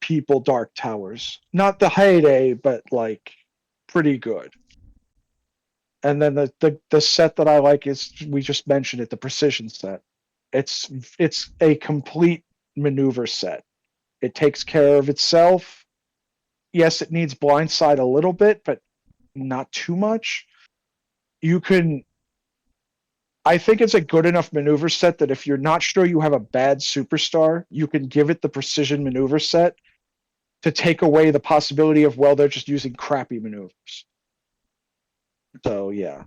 people Dark Towers. Not the heyday, but like pretty good. And then the set that I like is we just mentioned it, the precision set. It's a complete maneuver set. It takes care of itself. Yes, it needs blindside a little bit, but not too much. You can I think it's a good enough maneuver set that if you're not sure you have a bad superstar, you can give it the precision maneuver set to take away the possibility of, well, they're just using crappy maneuvers. So, yeah.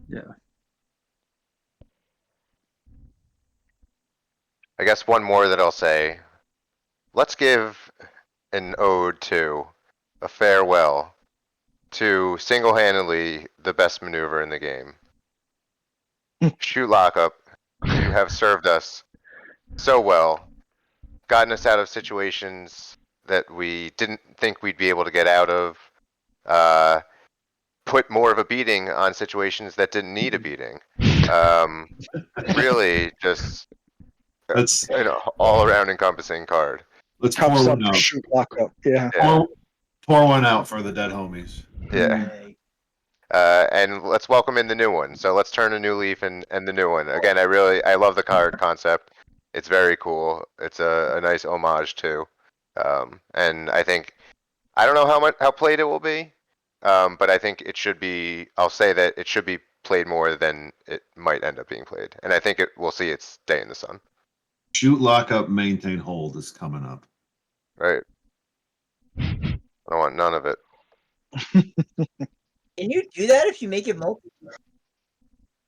I guess one more that I'll say. Let's give an ode to, a farewell, to single-handedly the best maneuver in the game. Shoot lockup. You have served us so well, gotten us out of situations that we didn't think we'd be able to get out of, put more of a beating on situations that didn't need a beating. Really just Let's an all-around encompassing card. let's pour Cups up, one out. shoot, lock up. Yeah. Yeah. Pour one out for the dead homies. Yeah. Yay. And let's welcome in the new one. So let's turn a new leaf and the new one. Again, I love the card concept. It's very cool. It's a nice homage too. And I think, I don't know how played it will be, but I think it should be, I'll say that it should be played more than it might end up being played. And I think we'll see its day in the sun. Shoot, lock up, maintain, hold is coming up. Right? I don't want none of it. Can you do that if you make it multi?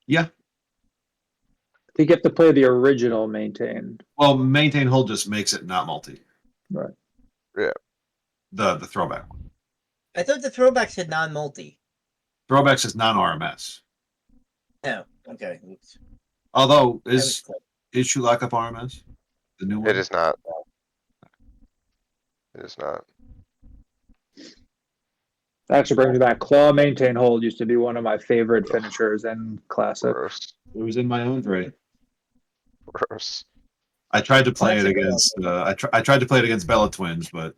Yeah. I think you have to play the original maintain. Well, maintain, hold just makes it not multi. Right. Yeah. The throwback. I thought the throwback said non-multi. Throwbacks is non-RMS. Oh, okay. Oops. Although That was is close. Shoot Lock Up RMS? The new one? It is not. It is not. That actually brings me back. Claw, maintain, hold used to be one of my favorite finishers in Classic. Gross. It was in my own three. Gross. I tried to play it Classic against I tried to play it against Bella Twins, but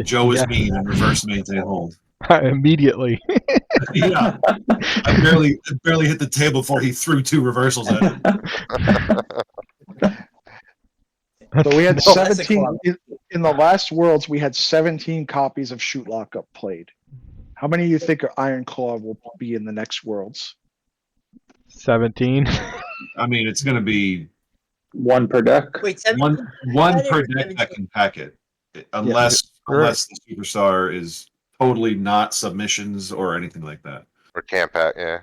Joe was Yeah. mean and reverse maintain hold. Immediately. Yeah. I barely hit the table before he threw two reversals at him. So we had No, that's a 17 club. in the last Worlds. We had 17 copies of Shoot Lockup played. How many do you think Iron Claw will be in the next Worlds? 17. I mean, it's going to be One per deck. Wait, one 17 per or deck 17? that can pack it, unless the superstar is totally not submissions or anything like that. Or camp at, yeah.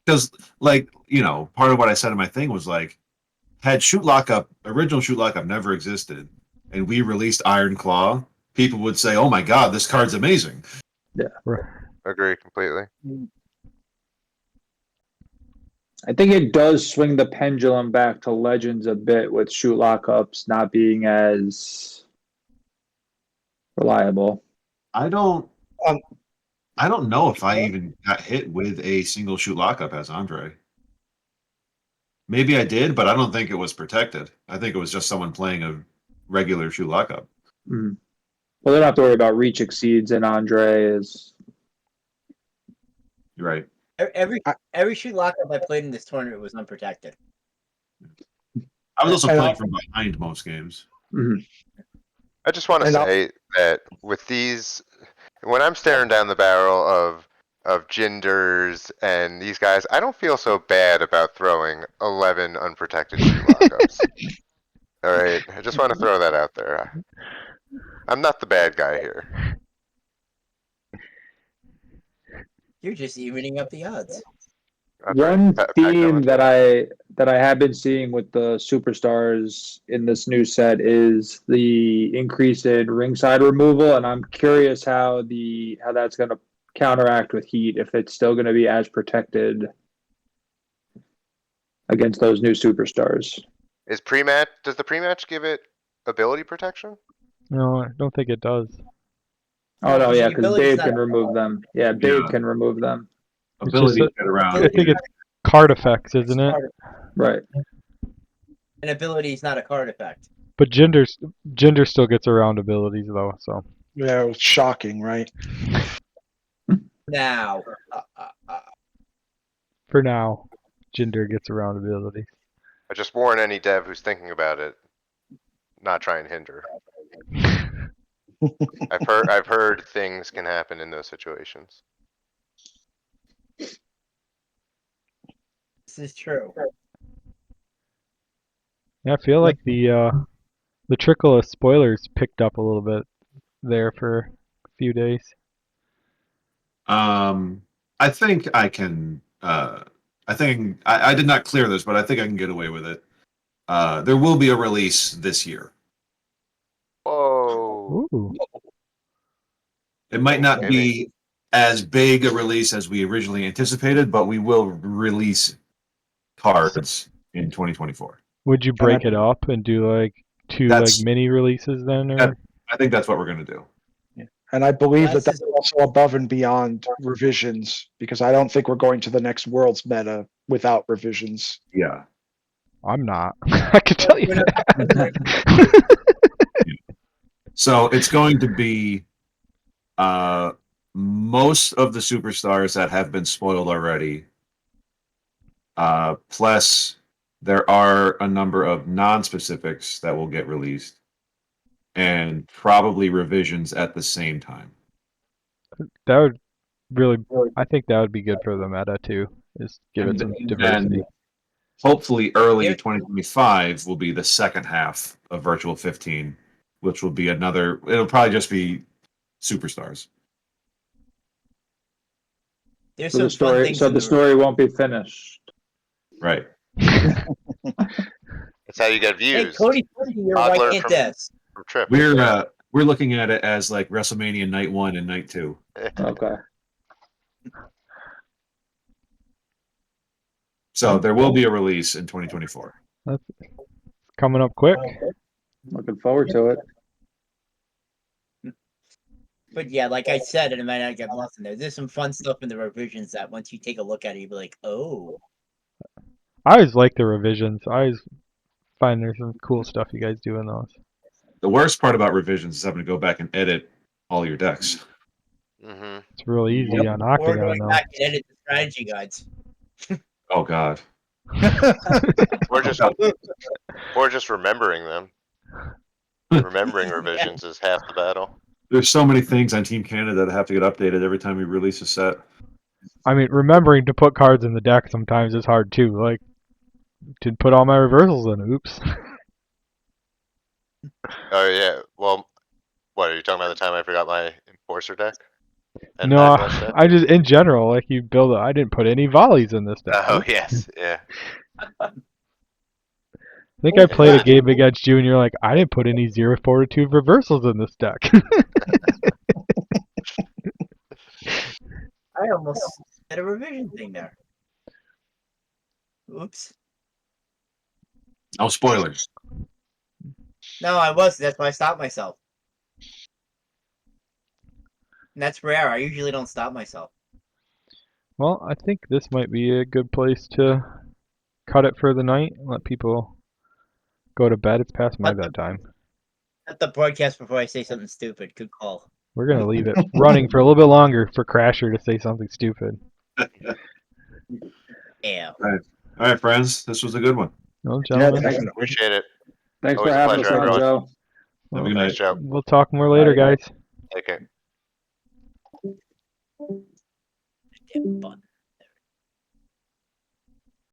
Because, like, part of what I said in my thing was like, had original Shoot Lockup never existed, and we released Iron Claw, people would say, "Oh my God, this card's amazing." Agree completely. I think it does swing the pendulum back to Legends a bit with Shoot Lockups not being as reliable. I don't know if I even got hit with a single Shoot Lockup as Andre. Maybe I did, but I don't think it was protected. I think it was just someone playing a regular Shoot Lockup. Mm. Well, they don't have to worry about reach exceeds, and Andre is. You're right. Every shoot lockup I played in this tournament was unprotected. I was also And playing from behind most games. Mhm. I just want to And say that with these, when I'm staring down the barrel of Ginders and these guys, I don't feel so bad about throwing 11 unprotected shoot lockups. All right, I just want to throw that out there. I'm not the bad guy here. You're just evening up the odds. That's right. One Pack theme number that I have been seeing with the superstars in this new set is the increase in ringside removal, and I'm curious how that's going to counteract with heat, if it's still going to be as protected against those new superstars. Is pre-match? Does the pre-match give it ability protection? No, I don't think it does. Oh no, because yeah, the because ability's Dave not can a- remove them. Yeah, Dave Yeah. can remove them. It's Ability just to get around. I think it's card effects, isn't it? Right. An ability is not a card effect. But Ginger still gets around abilities though, so yeah, it was shocking, right? Now, for now, Ginger gets around abilities. I just warn any dev who's thinking about it, not try and hinder. I've heard things can happen in those situations. this is true. Yeah, I feel like the trickle of spoilers picked up a little bit there for a few days. I think I can. I think I did not clear this, but I think I can get away with it. There will be a release this year. Whoa. Ooh. It might not Maybe. be as big a release as we originally anticipated, but we will release cards in 2024. Would you break it up and do like two That's- mini releases then, or? that- I think that's what we're going to do. And I believe Well, that's also above and beyond revisions, because I don't think we're going to the next Worlds meta without revisions. Yeah. I'm not. I can tell you We're not- that. So it's going to be most of the superstars that have been spoiled already. Plus, there are a number of non-specifics that will get released, and probably revisions at the same time. That would really, I think that would be good for the meta too. Is give it some diversity. And hopefully, early Yeah. 2025 will be the second half of Virtual 15, which will be another. It'll probably just be superstars. There's So some the fun story, things so in the story won't be finished. Right. That's how you get Hey, views. Cody, you're why Toddler can't from- this? From Trip. We're looking at it as like WrestleMania Night 1 and Night 2. Okay. So there will be a release in 2024. That's coming up quick. Looking forward to it. But yeah, like I said, and it might not get lost in there. There's some fun stuff in the revisions that once you take a look at it, you'll be like, oh. I always like the revisions. I always find there's some cool stuff you guys do in those. The worst part about revisions is having to go back and edit all your decks. Mm-hmm. It's real easy on Or Octagon going though. back and edit the strategy guides. Oh God. Or just remembering them. Remembering revisions is half the battle. There's so many things on Team Canada that have to get updated every time we release a set. I mean, remembering to put cards in the deck sometimes is hard too. Like, to put all my reversals in. Oops. Oh yeah. Well, what are you talking about? The time I forgot my enforcer deck? And No, backlash deck? I just in general, like you build it. I didn't put any volleys in this deck. Oh Oops. yes, yeah. I think I played a game against you, and you're like, I didn't put any 0 fortitude reversals in this deck. I almost had a revision thing there. Oops. Oh, spoilers. No, I was. That's why I stopped myself. And that's rare. I usually don't stop myself. Well, I think this might be a good place to cut it for the night and let people go to bed. It's past my bedtime. Cut the broadcast before I say something stupid. Good call. We're gonna leave it running for a little bit longer for Crasher to say something stupid. Yeah. All right, friends. This was a good one. Well, Yeah, gentlemen, definitely. Appreciate it. Thanks Always for a having us pleasure, on, everyone. Joe. Have a good Nice night. show. we'll talk more later, guys. Take care. Damn button.